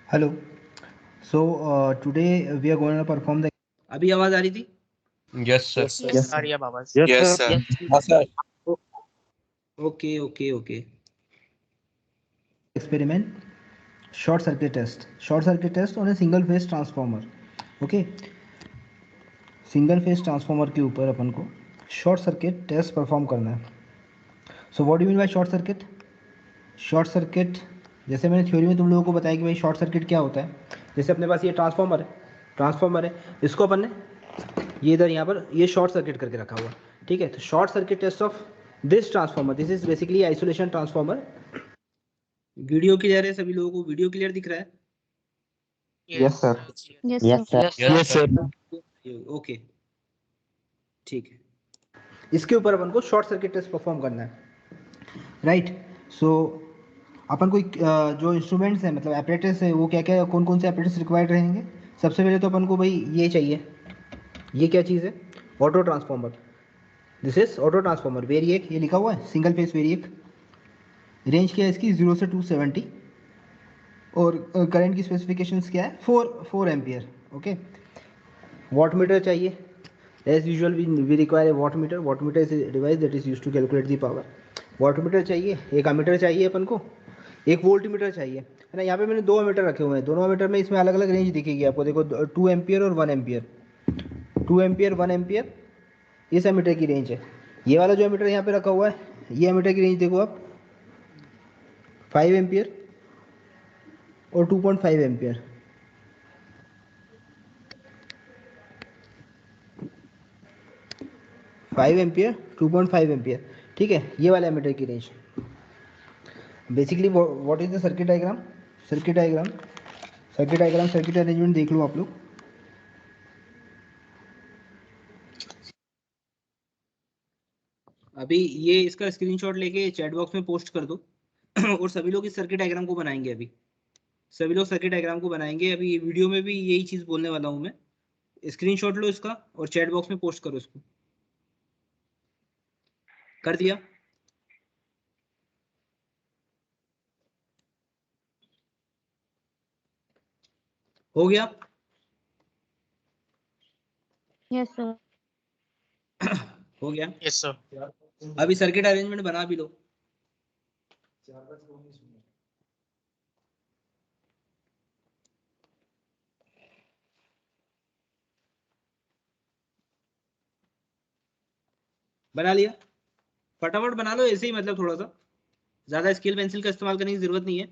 Speaker 10: Hello. So today we are going to perform the
Speaker 1: अभी आवाज आ रही थी,
Speaker 9: यस सर।
Speaker 8: यस आ रही है आवाज।
Speaker 2: Yes sir.
Speaker 1: Okay okay okay.
Speaker 10: experiment short circuit test on a single phase transformer. Okay, single phase transformer के ऊपर अपन को शॉर्ट सर्किट टेस्ट परफॉर्म करना है। So what do mean by short circuit? Short circuit, जैसे मैंने theory में तुम लोगों को बताया कि भाई शॉर्ट सर्किट क्या होता है। जैसे अपने पास ये ट्रांसफॉर्मर है, इसको अपन ने ये इधर यहाँ पर ये शॉर्ट सर्किट करके रखा हुआ है, ठीक है। तो short circuit test of this transformer, this is basically isolation transformer. Video clear है? सभी लोगों को वीडियो क्लियर दिख रहा है?
Speaker 6: Yes, sir.
Speaker 5: Yes,
Speaker 7: Yes,
Speaker 5: sir.
Speaker 7: sir.
Speaker 9: Yes, sir.
Speaker 1: Okay, ठीक है। इसके ऊपर अपन को शॉर्ट सर्किट टेस्ट परफॉर्म करना है, राइट। सो अपन को जो इंस्ट्रूमेंट्स हैं, मतलब एपरेटस है, वो क्या क्या, कौन कौन से एपरेटस रिक्वायर्ड रहेंगे? सबसे पहले तो अपन को भाई ये चाहिए, ये क्या चीज़ है? Auto transformer. This is auto transformer. Variac ये लिखा हुआ है, सिंगल फेस वेरिएक। रेंज क्या है इसकी? 0 से 270। और करंट की स्पेसिफिकेशंस क्या है? 4 एम्पियर। ओके। वाटमीटर चाहिए, as usual we require a wattmeter. Wattmeter is a device that is used to calculate the power. Wattmeter चाहिए, एक अमीटर चाहिए अपन को, एक वोल्टमीटर चाहिए, है ना। यहाँ पे मैंने 2 अमीटर रखे हुए हैं, दोनों अमीटर में इसमें अलग अलग रेंज दिखेगी आपको। देखो 2 एम्पियर और 1 एम्पियर, 2 एम्पियर 1 एम्पियर इस एमीटर की रेंज है। ये वाला जो एमीटर यहाँ पे रखा हुआ है, ये एमीटर की रेंज देखो आप, 5 एम्पियर और 2.5 एम्पियर। फाइव एम्पियर 2.5 एम्पियर, ठीक है। ये वाला एमीटर की range. Basically what is the circuit diagram? Circuit arrangement देख लो आप लोग। अभी ये इसका स्क्रीनशॉट लेके चैट बॉक्स में पोस्ट कर दो और सभी लोग इस सर्किट डायग्राम को बनाएंगे। अभी सभी लोग सर्किट डायग्राम को बनाएंगे। अभी ये वीडियो में भी यही चीज़ बोलने वाला हूँ मैं। स्क्रीनशॉट लो इसका और चैट बॉक्स में पोस्ट करो इसको। कर दिया? हो गया?
Speaker 5: Yes, sir.
Speaker 1: हो गया?
Speaker 8: Yes sir.
Speaker 1: अभी सर्किट अरेंजमेंट बना भी लो। बना लिया? फटाफट बना लो ऐसे ही, मतलब थोड़ा सा ज्यादा स्केल पेंसिल का इस्तेमाल करने की जरूरत नहीं है।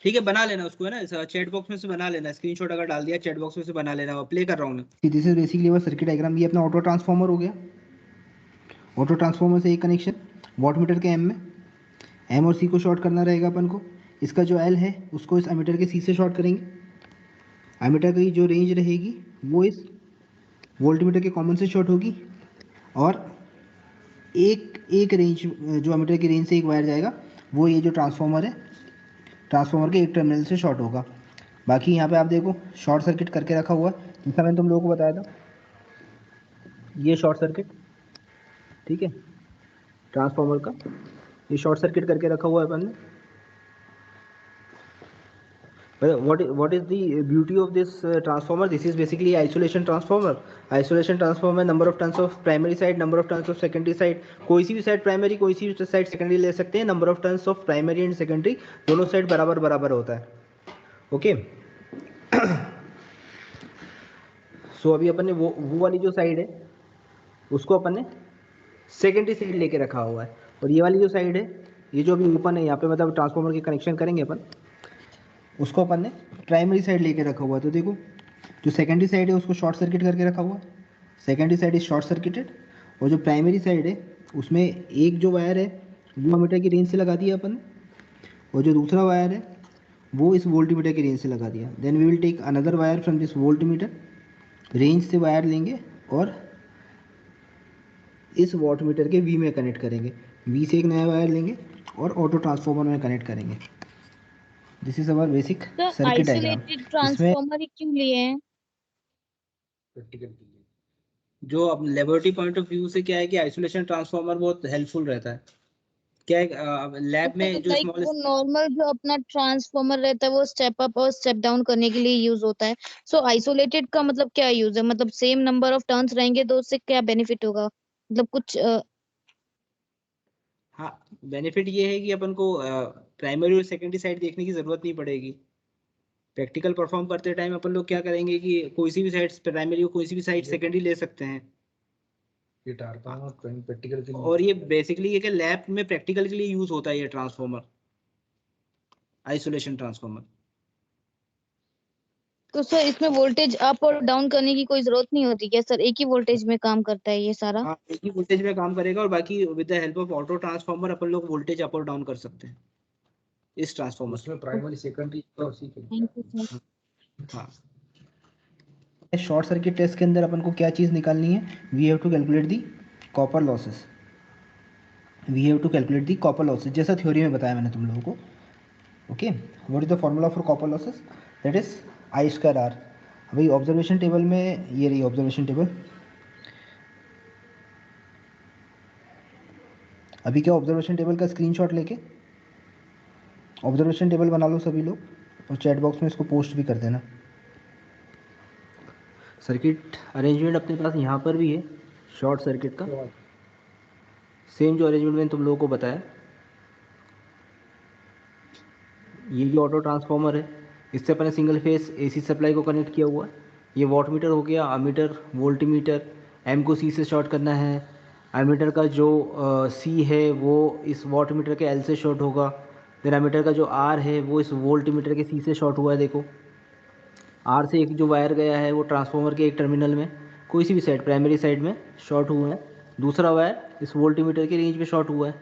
Speaker 1: ठीक है, बना लेना उसको, है ना। चैट बॉक्स में से बना लेना, स्क्रीनशॉट अगर डाल दिया चैट बॉक्स में से बना लेना। प्ले कर रहा हूँ मैं। दिस इज बेसिकली वो सर्किट डायग्राम। ये अपना ऑटो ट्रांसफार्मर हो गया। ऑटो ट्रांसफार्मर से एक कनेक्शन वाटमीटर के एम में, एम और सी को शॉर्ट करना रहेगा अपन को। इसका जो एल है उसको इस एमीटर के सी से शॉर्ट करेंगे। एमीटर की जो रेंज रहेगी वो इस वोल्टमीटर के कॉमन से शॉर्ट होगी। और एक रेंज जो एमीटर की रेंज से एक वायर जाएगा, वो ये जो ट्रांसफार्मर है, ट्रांसफार्मर के एक टर्मिनल से शॉर्ट होगा। बाकी यहाँ पे आप देखो शॉर्ट सर्किट करके रखा हुआ है, जैसा मैंने तुम लोगों को बताया था। ये शॉर्ट सर्किट, ठीक है, ट्रांसफार्मर का ये शॉर्ट सर्किट करके रखा हुआ है अपन ने। What is the beauty of this transformer? This is basically isolation transformer. Isolation transformer, number of turns of primary side, number of turns of secondary side. कोई सी भी साइड प्राइमरी, कोई सी भी साइड सेकेंडरी ले सकते हैं। Number of turns of primary and secondary दोनों side बराबर बराबर होता है। ओके। सो अभी अपन ने वो वाली जो साइड है उसको अपन ने सेकेंडरी साइड लेके रखा हुआ है। और ये वाली जो साइड है, ये जो अभी ओपन है यहाँ पे, मतलब ट्रांसफार्मर के कनेक्शन करेंगे अपन, उसको अपन ने प्राइमरी साइड लेके रखा हुआ है। तो देखो जो सेकेंडरी साइड है उसको शॉर्ट सर्किट करके रखा हुआ है। Secondary side is short circuited. और जो प्राइमरी साइड है उसमें एक जो वायर है वो मीटर की रेंज से लगा दिया अपन ने, और जो दूसरा वायर है वो इस वोल्ट मीटर की रेंज से लगा दिया। Then we will take another wire from this volt meter, range से वायर लेंगे और इस वॉट मीटर के वी में कनेक्ट करेंगे। वी से एक नया वायर लेंगे और ऑटो ट्रांसफार्मर में कनेक्ट करेंगे। दिस इज अवर बेसिक
Speaker 5: तो
Speaker 1: सर्किट डायग्राम।
Speaker 5: आइसोलेटेड ट्रांसफार्मर ही क्यों लिए हैं?
Speaker 1: जो अब लेबोरेटरी पॉइंट ऑफ व्यू से क्या है कि आइसोलेशन ट्रांसफार्मर बहुत हेल्पफुल रहता है। क्या है लैब में जो
Speaker 5: लाइक
Speaker 1: स्मॉल
Speaker 5: वो नॉर्मल जो अपना ट्रांसफार्मर रहता है वो स्टेप अप और स्टेप डाउन करने के लिए यूज होता है। सो आइसोलेटेड का मतलब क्या यूज है? मतलब सेम नंबर ऑफ टर्न्स रहेंगे तो उससे क्या बेनिफिट होगा? मतलब कुछ
Speaker 1: हाँ, बेनिफिट ये है कि अपन को प्राइमरी और सेकेंडरी साइड देखने की जरूरत नहीं पड़ेगी। प्रैक्टिकल परफॉर्म करते टाइम अपन लोग क्या करेंगे कि कोई सी भी साइड प्राइमरी और कोई सी भी साइड सेकेंडरी ले सकते हैं।
Speaker 10: प्रैक्टिकल
Speaker 1: और ये बेसिकली ये कि लैब में प्रैक्टिकल के लिए यूज होता है ये ट्रांसफॉर्मर, आइसोलेशन ट्रांसफॉर्मर।
Speaker 5: तो सर इसमें वोल्टेज अप और डाउन करने की कोई जरूरत नहीं होती क्या सर? एक ही वोल्टेज में काम करता है ये सारा?
Speaker 1: हाँ, एक ही वोल्टेज में काम करेगा और बाकी with the help of auto transformer अपन लोग वोल्टेज अप और डाउन कर सकते हैं इस ट्रांसफॉर्मर
Speaker 10: उसमें प्राइमरी सेकेंडरी उसी के।
Speaker 5: Thank you sir.
Speaker 1: हाँ,
Speaker 10: शॉर्ट सर्किट टेस्ट के अंदर अपन को क्या चीज़ निकालनी है? We have to calculate the copper losses. We have to calculate the copper losses, जैसा थ्योरी में बताया मैंने तुम लोगों को। Okay, what is the formula for copper losses? That is I square R. भाई ऑब्जर्वेशन टेबल में ये रही ऑब्जर्वेशन टेबल। अभी क्या ऑब्जर्वेशन टेबल का स्क्रीनशॉट लेके ऑब्जर्वेशन टेबल बना लो सभी लोग और चैट बॉक्स में इसको पोस्ट भी कर देना। सर्किट अरेंजमेंट अपने पास यहाँ पर भी है शॉर्ट सर्किट का, सेम जो अरेंजमेंट मैंने तुम लोगों को बताया। ये जो ऑटो ट्रांसफॉर्मर है, इससे अपने सिंगल फेस एसी सप्लाई को कनेक्ट किया हुआ है। ये वॉट मीटर हो गया, अमीटर, वोल्टीमीटर, एम को सी से शॉर्ट करना है। अमीटर का जो सी है वो इस वॉट मीटर के एल से शॉर्ट होगा। फिर अमीटर का जो आर है वो इस वोल्ट मीटर के सी से शॉर्ट हुआ है। देखो आर से एक जो वायर गया है वो ट्रांसफॉर्मर के एक टर्मिनल में कोई सी भी साइड प्राइमरी साइड में शॉर्ट हुआ है। दूसरा वायर इस वोल्टीमीटर के रेंज पे शॉर्ट हुआ है।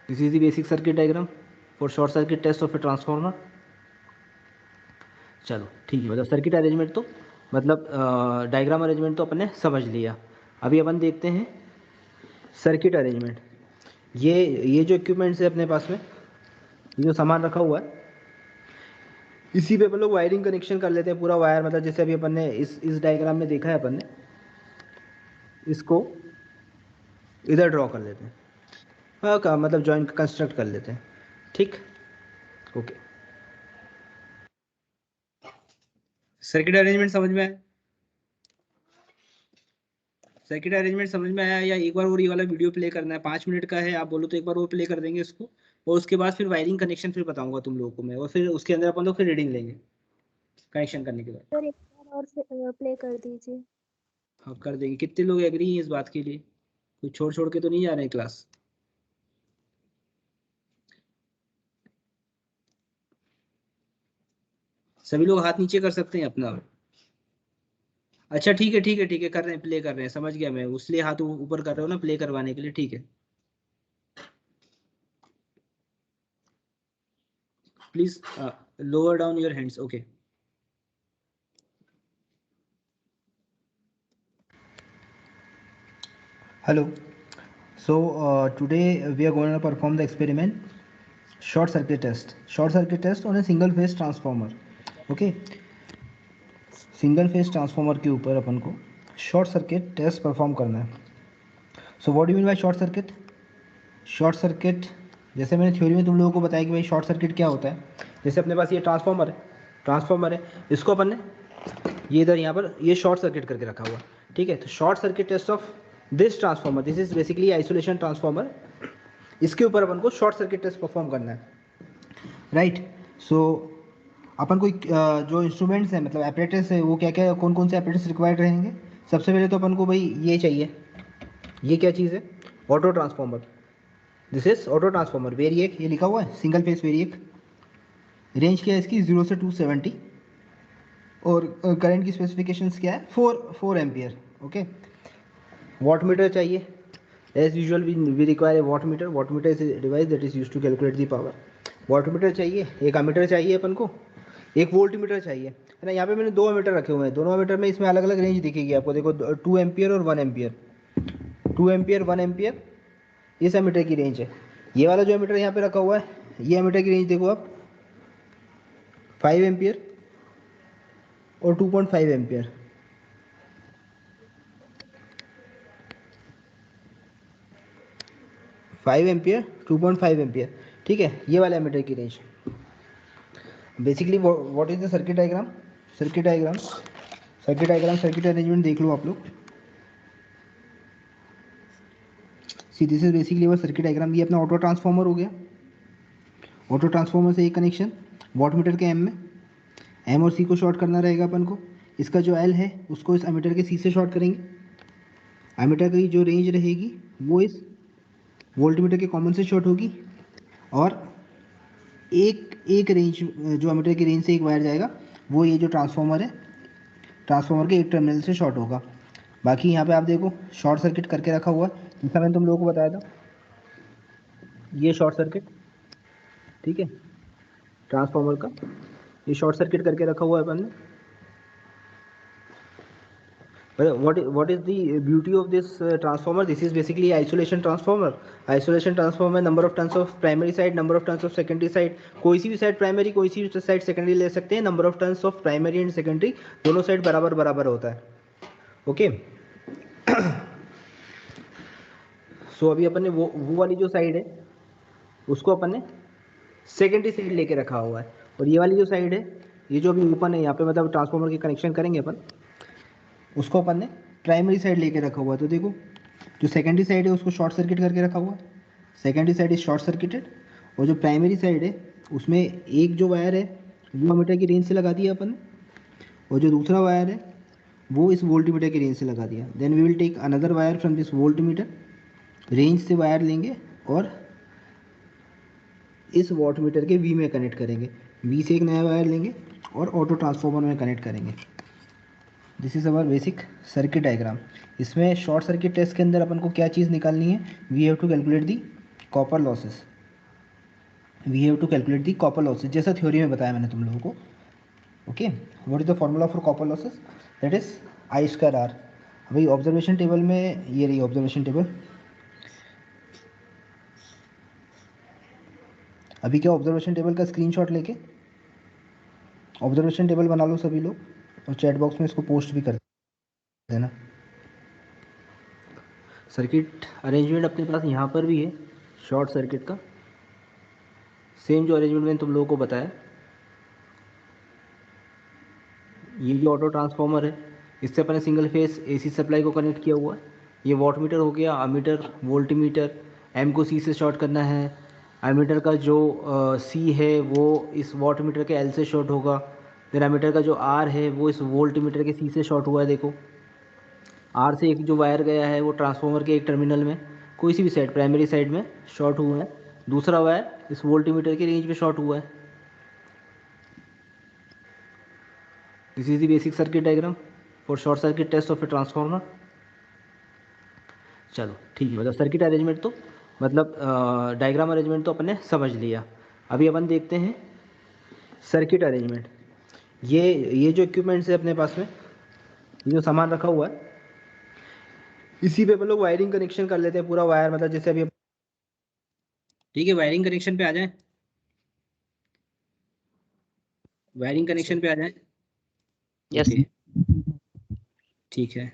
Speaker 10: This is the basic circuit diagram for short circuit test of a transformer. चलो ठीक है, मतलब सर्किट अरेंजमेंट तो मतलब डायग्राम अरेंजमेंट तो अपन ने समझ लिया। अभी अपन देखते हैं सर्किट अरेंजमेंट। ये जो इक्विपमेंट्स है अपने पास में, ये जो सामान रखा हुआ है, इसी पे अपन लोग वायरिंग कनेक्शन कर लेते हैं पूरा वायर। मतलब जैसे अभी अपन ने इस डायग्राम में देखा है, अपन ने इसको इधर ड्रॉ कर लेते हैं। हाँ, मतलब जॉइंट कंस्ट्रक्ट कर लेते हैं। ठीक, ओके। सर्किट अरेंजमेंट समझ में आया? सर्किट अरेंजमेंट समझ में आया? या एक बार और ये वाला वीडियो प्ले करना है? 5 मिनट का है, आप बोलो तो एक बार और प्ले कर देंगे इसको, और उसके बाद फिर वायरिंग कनेक्शन फिर बताऊंगा तुम लोगों को मैं, और फिर उसके अंदर अपन लोग फिर रीडिंग लेंगे कनेक्शन करने के बाद।
Speaker 11: सर एक बार और प्ले कर दीजिए।
Speaker 1: हाँ कर देंगे। कितने लोग एग्री हैं इस बात के लिए? कोई छोड़ छोड़ के तो नहीं जा रहे हैं क्लास? सभी लोग हाथ नीचे कर सकते हैं अपना। अच्छा ठीक है ठीक है ठीक है, कर रहे हैं, प्ले कर रहे हैं, समझ गया मैं, उसलिए हाथ ऊपर कर रहे हो ना प्ले करवाने के लिए। ठीक है, please lower down your hands. Okay, hello. So today we are going to perform the experiment short circuit test on a single phase transformer. Okay, single phase transformer के ऊपर अपन को शॉर्ट सर्किट टेस्ट परफॉर्म करना है। So what do mean by short circuit? Short circuit जैसे मैंने theory में तुम लोगों को बताया कि भाई शॉर्ट सर्किट क्या होता है। जैसे अपने पास ये ट्रांसफॉर्मर है, इसको अपन ने ये इधर यहाँ पर ये शॉर्ट सर्किट करके रखा हुआ। ठीक है, तो short circuit test of this transformer, this is basically isolation transformer, इसके ऊपर अपन को शॉर्ट सर्किट टेस्ट परफॉर्म करना है। राइट, सो अपन को जो इंस्ट्रूमेंट्स हैं, मतलब एपरेटस है, वो क्या क्या कौन कौन से एपरेटस रिक्वायर्ड रहेंगे? सबसे पहले तो अपन को भाई ये चाहिए, ये क्या चीज़ है? Auto transformer. This is auto transformer. Variac ये लिखा हुआ है, सिंगल फेस वेरिएक। रेंज क्या है इसकी? 0 से 270। और करंट की स्पेसिफिकेशंस क्या है? 4 एम्पियर। ओके, वॉट मीटर चाहिए। As usual we require a watt meter. Watt meter is a device that is used to calculate the power. Watt meter चाहिए, एक अमीटर चाहिए अपन को, एक वोल्ट मीटर चाहिए, है ना। यहाँ पे मैंने 2 अमीटर रखे हुए हैं, दोनों अमीटर में इसमें अलग अलग रेंज दिखेगी आपको। देखो 2 एम्पियर और 1 एम्पियर, 2 एम्पियर 1 एम्पियर इस अमीटर की रेंज है। ये वाला जो अमीटर यहाँ पे रखा हुआ है, ये अमीटर की रेंज देखो आप, 5 एम्पियर और 2.5 एम्पियर। Five ampere 2.5 ampere. ठीक है, ये वाले एमीटर की range. Basically what is the circuit diagram? Circuit arrangement देख लो आप लोग।
Speaker 10: See this is basically our circuit diagram. ये अपना ऑटो ट्रांसफार्मर हो गया। ऑटो ट्रांसफार्मर से एक कनेक्शन वॉटमीटर के एम में, एम और सी को शॉर्ट करना रहेगा अपन को। इसका जो एल है उसको इस एमीटर के सी से शॉर्ट करेंगे। एमीटर की जो रेंज रहेगी वो इस वोल्टमीटर के कॉमन से शॉर्ट होगी, और एक रेंज जो एमीटर की रेंज से एक वायर जाएगा वो ये जो ट्रांसफार्मर है, ट्रांसफार्मर के एक टर्मिनल से शॉर्ट होगा। बाकी यहाँ पे आप देखो शॉर्ट सर्किट करके रखा हुआ है, जैसा मैंने तुम लोगों को बताया था। ये शॉर्ट सर्किट, ठीक है, ट्रांसफार्मर का ये शॉर्ट सर्किट करके रखा हुआ है अपन ने। What is the beauty of this transformer? This is basically isolation transformer. Isolation transformer, number of turns of primary side, number of turns of secondary side. कोई सी भी साइड प्राइमरी, कोई सी भी साइड सेकेंडरी ले सकते हैं। Number of turns of primary and secondary दोनों side बराबर बराबर होता है। ओके सो अभी अपन ने वो वाली जो साइड है उसको अपन ने सेकेंडरी साइड लेके रखा हुआ है, और ये वाली जो साइड है, ये जो अभी ओपन है यहाँ पे, मतलब ट्रांसफार्मर के कनेक्शन करेंगे अपन, उसको अपन ने प्राइमरी साइड लेके रखा हुआ है। तो देखो जो सेकेंडरी साइड है उसको शॉर्ट सर्किट करके रखा हुआ है, secondary side is short circuited, और जो प्राइमरी साइड है उसमें एक जो वायर है वो एमीटर की रेंज से लगा दिया अपन ने, और जो दूसरा वायर है वो इस वोल्टमीटर की रेंज से लगा दिया। Then we will take another wire from this voltmeter, range से वायर लेंगे और इस वॉटमीटर के वी में कनेक्ट करेंगे, वी से एक नया वायर लेंगे और ऑटो ट्रांसफार्मर में कनेक्ट करेंगे। This is our basic circuit diagram. इसमें शॉर्ट सर्किट टेस्ट के अंदर अपन को क्या चीज़ निकालनी है, we have to calculate the copper losses, we have to calculate the copper losses, जैसा थ्योरी में बताया मैंने तुम लोगों को। Okay, what is the formula for copper losses? That is I square R. अभी ऑब्जर्वेशन टेबल में ये रही ऑब्जर्वेशन टेबल। अभी क्या ऑब्जर्वेशन टेबल का स्क्रीनशॉट लेके ऑब्जर्वेशन टेबल बना लो सभी लोग, और चैट बॉक्स में इसको पोस्ट भी कर देना। सर्किट अरेंजमेंट अपने पास यहाँ पर भी है, शॉर्ट सर्किट का सेम जो अरेंजमेंट मैंने तुम लोगों को बताया। ये जो ऑटो ट्रांसफार्मर है इससे अपने सिंगल फेस एसी सप्लाई को कनेक्ट किया हुआ है। ये वॉटमीटर हो गया, अमीटर, वोल्टमीटर, एम को सी से शॉर्ट करना है। एमीटर का जो सी है वो इस वॉटमीटर के एल से शॉर्ट होगा। फिर एमीटर का जो आर है वो इस वोल्टमीटर के सी से शॉर्ट हुआ है। देखो आर से एक जो वायर गया है वो ट्रांसफार्मर के एक टर्मिनल में कोई सी भी साइड प्राइमरी साइड में शॉर्ट हुआ है, दूसरा वायर इस वोल्टमीटर के रेंज में शॉर्ट हुआ है। This is the basic circuit diagram for short circuit test of a transformer. चलो ठीक है, मतलब सर्किट अरेंजमेंट तो मतलब डायग्राम अरेंजमेंट तो अपन ने समझ लिया। अभी अपन देखते हैं सर्किट अरेंजमेंट। ये जो इक्विपमेंट्स है अपने पास में, ये जो सामान रखा हुआ है, इसी पे अपन लोग वायरिंग कनेक्शन कर लेते हैं पूरा वायर, मतलब जैसे अभी। ठीक है, वायरिंग कनेक्शन पे आ जाए, वायरिंग कनेक्शन पे आ जाए।
Speaker 7: यस
Speaker 1: ठीक है,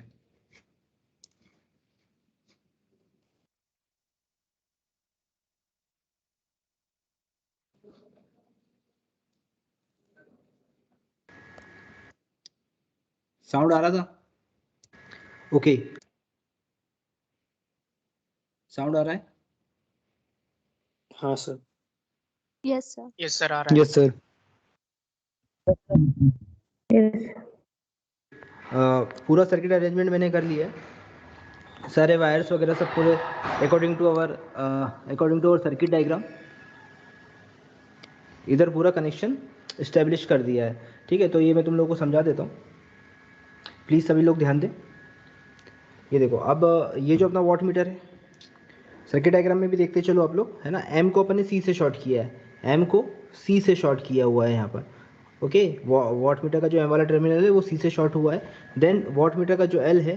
Speaker 1: साउंड आ रहा था? ओके, साउंड आ रहा है?
Speaker 7: हाँ sir.
Speaker 11: Yes sir.
Speaker 8: Yes sir आ रहा है।
Speaker 3: Yes sir.
Speaker 10: पूरा सर्किट अरेंजमेंट मैंने कर लिया है, सारे वायर्स वगैरह सब पूरे according to our circuit diagram. इधर पूरा कनेक्शन इस्टेब्लिश कर दिया है। ठीक है, तो ये मैं तुम लोगों को समझा देता हूँ, प्लीज़ सभी लोग ध्यान दें। ये देखो, अब ये जो अपना वॉट मीटर है सर्किट डायग्राम में भी देखते चलो आप लोग, है ना। एम को अपन ने सी से शॉर्ट किया है, एम को सी से शॉर्ट किया हुआ है यहाँ पर। ओके, वॉट मीटर का जो एम वाला टर्मिनल है वो सी से शॉर्ट हुआ है। देन वॉट मीटर का जो एल है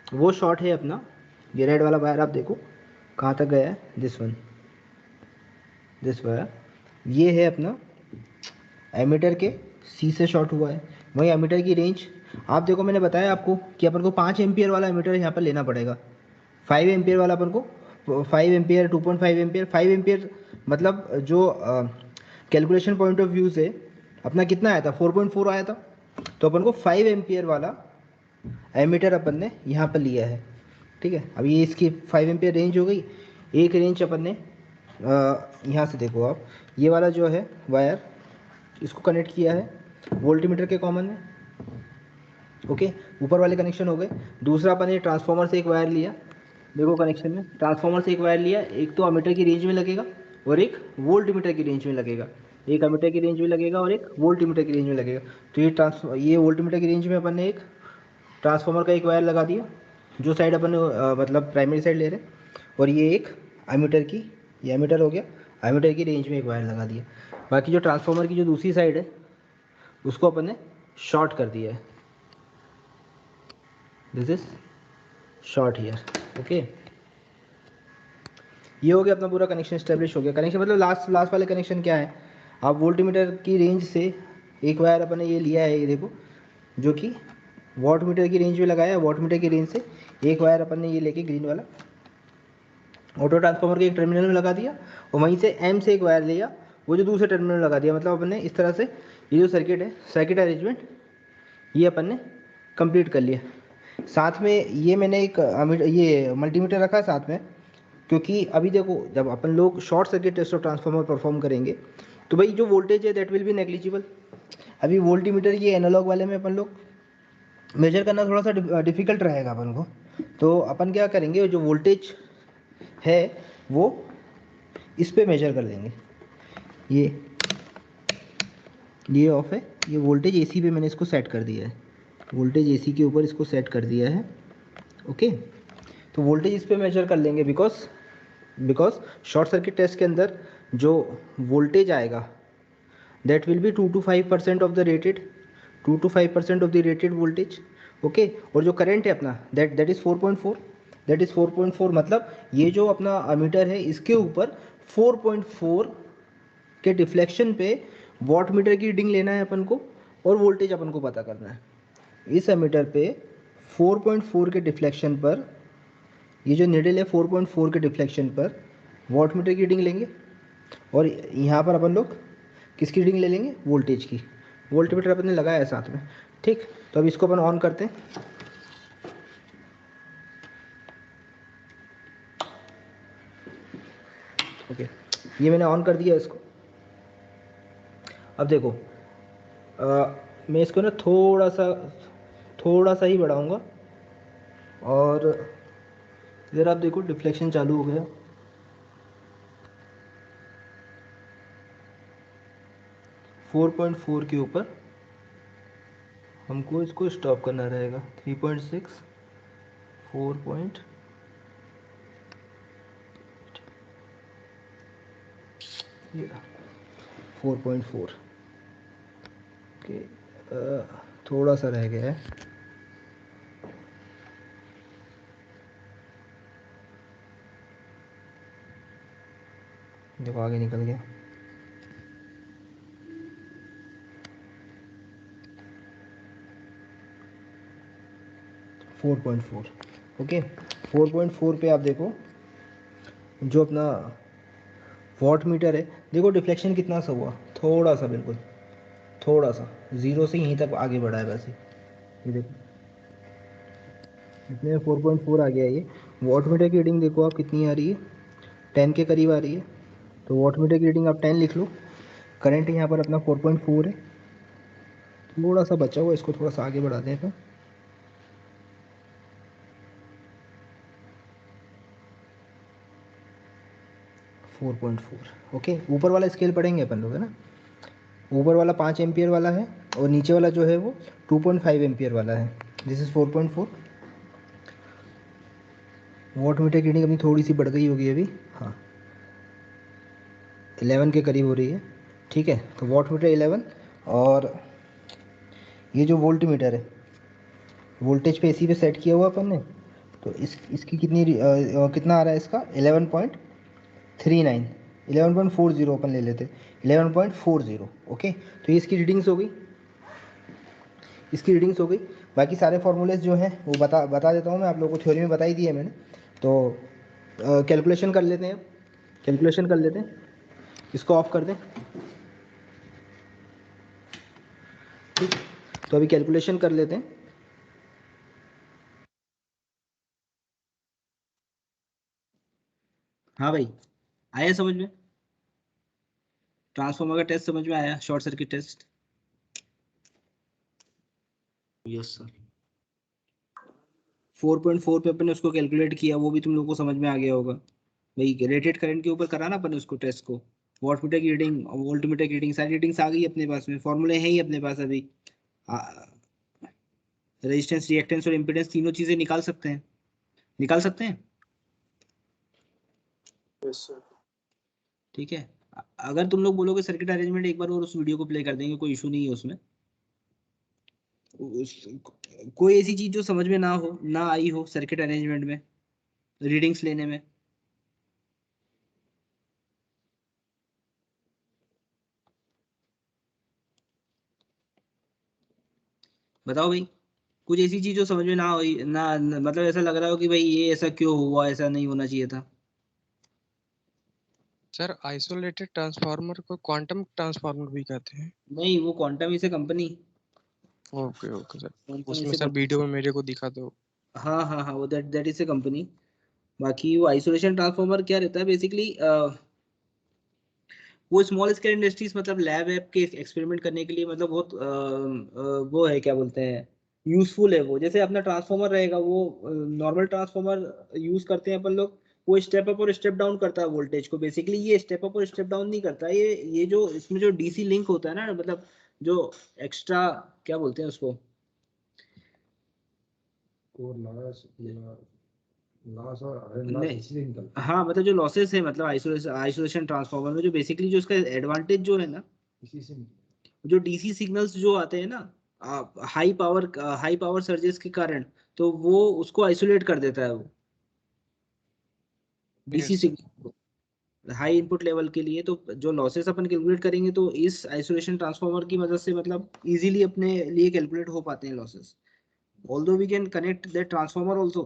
Speaker 10: वो शॉर्ट है अपना, ये रेड वाला वायर आप देखो कहाँ तक गया है, दिस वन, दिस वायर, ये है अपना एमीटर के सी से शॉर्ट हुआ है। वही एमीटर की रेंज आप देखो, मैंने बताया आपको कि अपन को 5 एम्पियर वाला एमीटर यहाँ पर लेना पड़ेगा। 5 एम्पियर वाला अपन को 5 एम्पियर, 2.5 एम्पियर, 5 एम्पियर मतलब जो कैलकुलेशन पॉइंट ऑफ व्यू से अपना कितना आया था, 4.4 आया था। तो अपन को 5 एम्पियर वाला एमीटर अपन ने यहाँ पर लिया है। ठीक है। अब ये इसकी 5 एम्पियर रेंज हो गई। एक रेंज अपन ने यहाँ से देखो आप, ये वाला जो है वायर, इसको कनेक्ट किया है वोल्टीमीटर के कॉमन में। ओके, ऊपर वाले कनेक्शन हो गए। दूसरा अपन ने ट्रांसफार्मर से एक वायर लिया, देखो कनेक्शन में ट्रांसफार्मर से एक वायर लिया, एक तो अमीटर की रेंज में लगेगा और एक वोल्टीमीटर की रेंज में लगेगा। एक अमीटर की रेंज में लगेगा और एक वोल्टीमीटर की रेंज में लगेगा। तो ये वोल्टीमीटर की रेंज में अपन ने एक ट्रांसफार्मर का एक वायर लगा दिया, जो साइड अपन मतलब प्राइमरी साइड ले रहे, और ये एक एमीटर की, ये एमीटर हो गया, एमीटर की रेंज में एक वायर लगा दिया। बाकी जो ट्रांसफार्मर की जो दूसरी साइड है उसको अपन ने शॉर्ट कर दिया है, this is short here. Okay, ये हो गया अपना पूरा कनेक्शन स्टेब्लिश हो गया। कनेक्शन मतलब लास्ट वाले कनेक्शन क्या है, आप वोल्टीमीटर की रेंज से एक वायर अपन ने ये लिया है, ये देखो, जो कि वॉट मीटर की रेंज में लगाया है। वॉट मीटर की रेंज से एक वायर अपन ने ये लेके ग्रीन वाला ऑटो ट्रांसफार्मर के एक टर्मिनल में लगा दिया, और वहीं से एम से एक वायर लिया, वो जो दूसरे टर्मिनल में लगा दिया। मतलब अपन ने इस तरह से ये जो सर्किट है, सर्किट अरेंजमेंट ये अपन ने कंप्लीट कर लिया। साथ में ये मैंने एक ये मल्टीमीटर रखा है साथ में, क्योंकि अभी देखो जब अपन लोग short circuit test of transformer perform करेंगे तो भाई जो वोल्टेज है दैट विल बी नेग्लिजिबल। अभी वोल्टीमीटर ये एनालॉग वाले में अपन लोग मेजर करना थोड़ा सा डिफिकल्ट रहेगा अपन को, तो अपन क्या करेंगे, जो वोल्टेज है वो इस पे मेजर कर देंगे। ये ऑफ है, ये वोल्टेज एसी पे मैंने इसको सेट कर दिया है, वोल्टेज एसी के ऊपर इसको सेट कर दिया है। ओके, तो वोल्टेज इस पे मेजर कर लेंगे, बिकॉज शॉर्ट सर्किट टेस्ट के अंदर जो वोल्टेज आएगा that will be 2 to 5% of the rated 2 to 5% of the rated voltage. Okay, और जो करंट है अपना दैट इज 4.4, दैट इज 4.4। मतलब ये जो अपना अमीटर है इसके ऊपर 4.4 के डिफ्लेक्शन पे वॉट मीटर की रीडिंग लेना है अपन को, और वोल्टेज अपन को पता करना है। इस एमीटर पे 4.4 के डिफ्लेक्शन पर, ये जो निडल है 4.4 के डिफ्लेक्शन पर वॉट मीटर की रीडिंग लेंगे, और यहाँ पर अपन लोग किसकी रीडिंग ले लेंगे, वोल्टेज की। वोल्टमीटर अपन ने लगाया है साथ में। ठीक, तो अब इसको अपन ऑन करते हैं। ओके, ये मैंने ऑन कर दिया इसको। अब देखो मैं इसको ना थोड़ा सा ही बढ़ाऊंगा, और इधर आप देखो डिफ्लेक्शन चालू हो गया। फोर 4.4 के ऊपर हमको इसको स्टॉप करना रहेगा। 3.6 4.4 ओके, थोड़ा सा रह गया है। देखो आगे निकल गया। फोर 4.4 ओके, 4.4 पे आप देखो जो अपना वॉट मीटर है, देखो डिफ्लेक्शन कितना सा हुआ, थोड़ा सा, बिल्कुल थोड़ा सा, जीरो से यहीं तक आगे बढ़ा है वैसे। ये देखो इतने में 4.4 आ गया। ये वॉट मीटर की रीडिंग देखो आप कितनी आ रही है, 10 के करीब आ रही है। तो वॉट मीटर की रीडिंग आप 10 लिख लो। करंट यहाँ पर अपना 4.4 है, थोड़ा सा बचा हुआ, इसको थोड़ा सा आगे बढ़ा दें अपन। Four 4.4 okay. ऊपर वाला स्केल पढ़ेंगे अपन लोग, है ना। ऊपर वाला 5 एम्पियर वाला है, और नीचे वाला जो है वो 2.5 एम्पियर वाला है। This is 4.4। वॉट मीटर की रीडिंग अपनी थोड़ी सी बढ़ गई होगी अभी, हाँ 11 के करीब हो रही है। ठीक है, तो वॉट मीटर 11, और ये जो वोल्ट मीटर है वोल्टेज पे इसी पे सेट किया हुआ अपन ने, तो इसकी कितना आ रहा है इसका 11.39 11.40 अपन ले लेते 11.40 ओके। तो ये इसकी रीडिंग्स हो गई, इसकी रीडिंग्स हो गई। बाकी सारे फॉर्मूलेज जो हैं वो बता देता हूँ मैं, आप लोगों को थ्योरी में बताई दी है मैंने। तो कैलकुलेशन कर लेते हैं, कैलकुलेशन कर लेते हैं, इसको ऑफ कर दें। ठीक, तो अभी कैलकुलेशन कर लेते हैं।
Speaker 1: हाँ भाई, आया समझ में? ट्रांसफॉर्मर का टेस्ट समझ में आया, short circuit test? Yes sir. 4.4 पे अपन ने उसको कैलकुलेट किया, वो भी तुम लोगों को समझ में आ गया होगा भाई। रेटेड करंट के ऊपर करा ना अपन ने उसको टेस्ट को। वॉटमीटर की रीडिंग, वोल्टमीटर की रीडिंग, सारी रीडिंग्स आ गई अपने पास में, फॉर्मूले हैं ही अपने पास अभी। रेजिस्टेंस, रिएक्टेंस और इम्पीडेंस तीनों चीजें निकाल सकते हैं, निकाल सकते हैं।
Speaker 2: Yes sir.
Speaker 1: ठीक है, अगर तुम लोग बोलोगे सर्किट अरेंजमेंट एक बार और उस वीडियो को प्ले कर देंगे, कोई इशू नहीं है उसमें। कोई ऐसी चीज जो समझ में ना हो, ना आई हो सर्किट अरेंजमेंट में, रीडिंग्स लेने में? बताओ भाई, कुछ ऐसी चीज जो समझ में ना हो, मतलब ऐसा लग रहा हो कि भाई ये ऐसा क्यों हुआ, ऐसा नहीं होना चाहिए था।
Speaker 6: सर आइसोलेटेड ट्रांसफार्मर को क्वांटम ट्रांसफार्मर भी कहते हैं।
Speaker 1: नहीं, वो quantum is a company.
Speaker 6: Okay okay sir,
Speaker 1: quantum
Speaker 6: उसमें
Speaker 1: इज ए
Speaker 6: सर वीडियो में मेरे को दिखा दो।
Speaker 1: हाँ हाँ हाँ, वो दैट इज ए कंपनी। बाकी वो आइसोलेशन ट्रांसफार्मर क्या रहता है बेसिकली, वो स्मॉल स्केल इंडस्ट्रीज, मतलब लैब ऐप के एक्सपेरिमेंट करने के लिए, मतलब बहुत वो है, क्या बोलते हैं, यूजफुल है वो। जैसे अपना ट्रांसफार्मर रहेगा, वो नॉर्मल ट्रांसफार्मर यूज करते हैं अपन लोग, वो स्टेप अप और स्टेप डाउन करता है वोल्टेज को। बेसिकली ये स्टेप अप और स्टेप डाउन नहीं करता, ये जो इसमें जो डीसी लिंक होता है ना, मतलब जो एक्स्ट्रा, क्या बोलते हैं उसको, नहीं, हाँ मतलब जो लॉसेस है, मतलब आइसोलेशन ट्रांसफार्मर में जो बेसिकली जो इसका एडवांटेज जो है ना, जो डीसी सिग्नल्स जो आते हैं ना, हाई पावर सर्जेस के कारण, तो वो उसको आइसोलेट कर देता है वो DC
Speaker 6: yes sir.
Speaker 1: Signal high input level के लिए। तो जो लॉसेस अपन कैलकुलेट करेंगे, तो इस आइसोलेशन ट्रांसफार्मर की मदद से मतलब इजीली अपने लिए कैलकुलेट हो पाते हैं losses. Although we can connect that transformer also,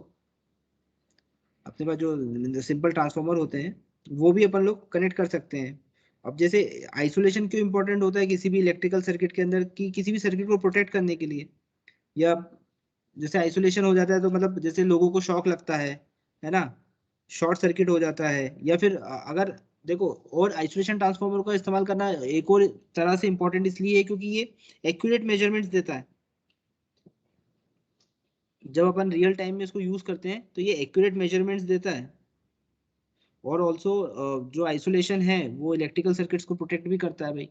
Speaker 1: अपने पास जो सिंपल ट्रांसफार्मर होते हैं वो भी अपन लोग कनेक्ट कर सकते हैं। अब जैसे आइसोलेशन क्यों इंपॉर्टेंट होता है किसी भी इलेक्ट्रिकल सर्किट के अंदर, कि किसी भी सर्किट को प्रोटेक्ट करने के लिए, या जैसे आइसोलेशन हो जाता है तो मतलब जैसे लोगों को शॉक लगता है ना, शॉर्ट सर्किट हो जाता है, या फिर अगर देखो, और आइसोलेशन ट्रांसफार्मर का इस्तेमाल करना एक और तरह से इंपॉर्टेंट इसलिए है क्योंकि ये एक्यूरेट मेजरमेंट्स देता है। जब अपन रियल टाइम में इसको यूज करते हैं तो ये एक्यूरेट मेजरमेंट्स देता है। और ऑल्सो जो आइसोलेशन है वो इलेक्ट्रिकल सर्किट्स को प्रोटेक्ट भी करता है भाई,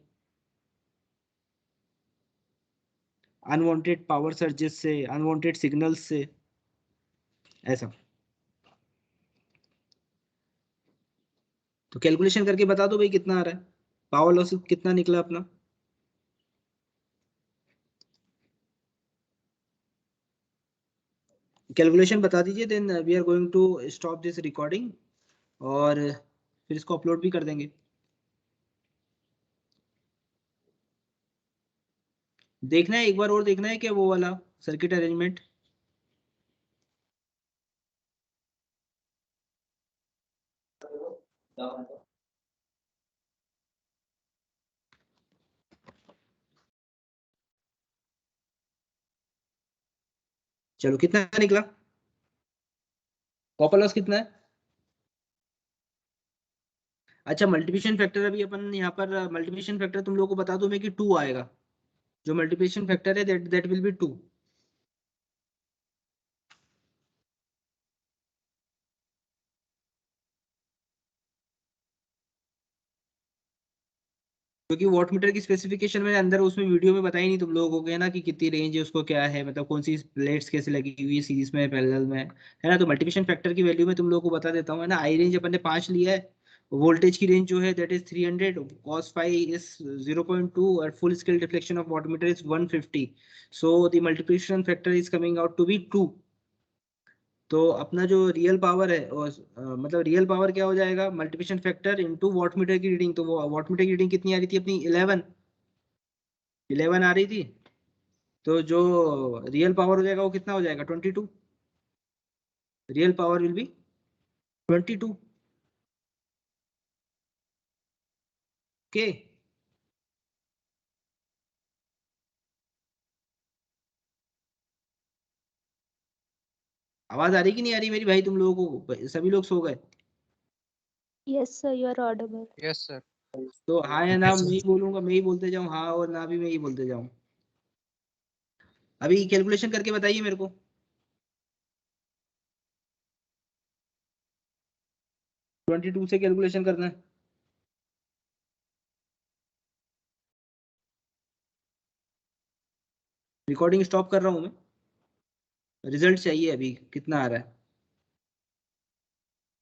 Speaker 1: अनवांटेड पावर सर्जेस से, अनवांटेड सिग्नल्स से, ऐसा। तो कैलकुलेशन करके बता दो भाई कितना आ रहा है, पावर लॉस कितना निकला अपना। कैलकुलेशन बता दीजिए, then we are going to stop this recording, और फिर इसको अपलोड भी कर देंगे। देखना है एक बार और, देखना है क्या वो वाला सर्किट अरेंजमेंट? चलो, कितना निकला कॉपर लॉस, कितना है? अच्छा, मल्टीप्लिकेशन फैक्टर अभी अपन यहाँ पर मल्टीप्लिकेशन फैक्टर तुम लोगों को बता दूं मैं कि 2 आएगा। जो मल्टीप्लिकेशन फैक्टर है दैट विल बी 2। क्योंकि वॉटमीटर की स्पेसिफिकेशन मैंने अंदर उसमें वीडियो में बताई नहीं तुम लोगों को, है ना, कि कितनी रेंज है उसको, क्या है, मतलब कौन सी प्लेट्स कैसे लगी हुई है, सीरीज में पैरेलल में, है ना। तो मल्टीप्लिकेशन फैक्टर की वैल्यू में तुम लोगों को बता देता हूँ, है ना। आई रेंज अपन ने 5 लिया है, वोल्टेज की रेंज जो है that is 300, cos phi is 0.2, और full scale deflection of wattmeter is 150, so the multiplication factor is coming out to be 2। तो अपना जो रियल पावर है, और मतलब रियल पावर क्या हो जाएगा, मल्टीप्लिकेशन फैक्टर इनटू वॉटमीटर की रीडिंग। तो वो वॉटमीटर की रीडिंग कितनी आ रही थी अपनी, 11 आ रही थी। तो जो रियल पावर हो जाएगा वो कितना हो जाएगा, 22। Real power will be 22। Okay, आवाज आ रही कि नहीं आ रही मेरी भाई तुम लोगों को? सभी लोग सो गए?
Speaker 11: Yes, sir. You are audible.
Speaker 6: Yes sir.
Speaker 1: तो हाँ या ना मैं ही बोलूंगा, मैं ही बोलते जाऊँ, हाँ और ना भी मैं ही बोलते जाऊँ। अभी कैलकुलेशन करके बताइए मेरे को। 22 से कैलकुलेशन करना है। रिकॉर्डिंग स्टॉप कर रहा हूँ मैं, रिजल्ट चाहिए अभी कितना आ रहा है।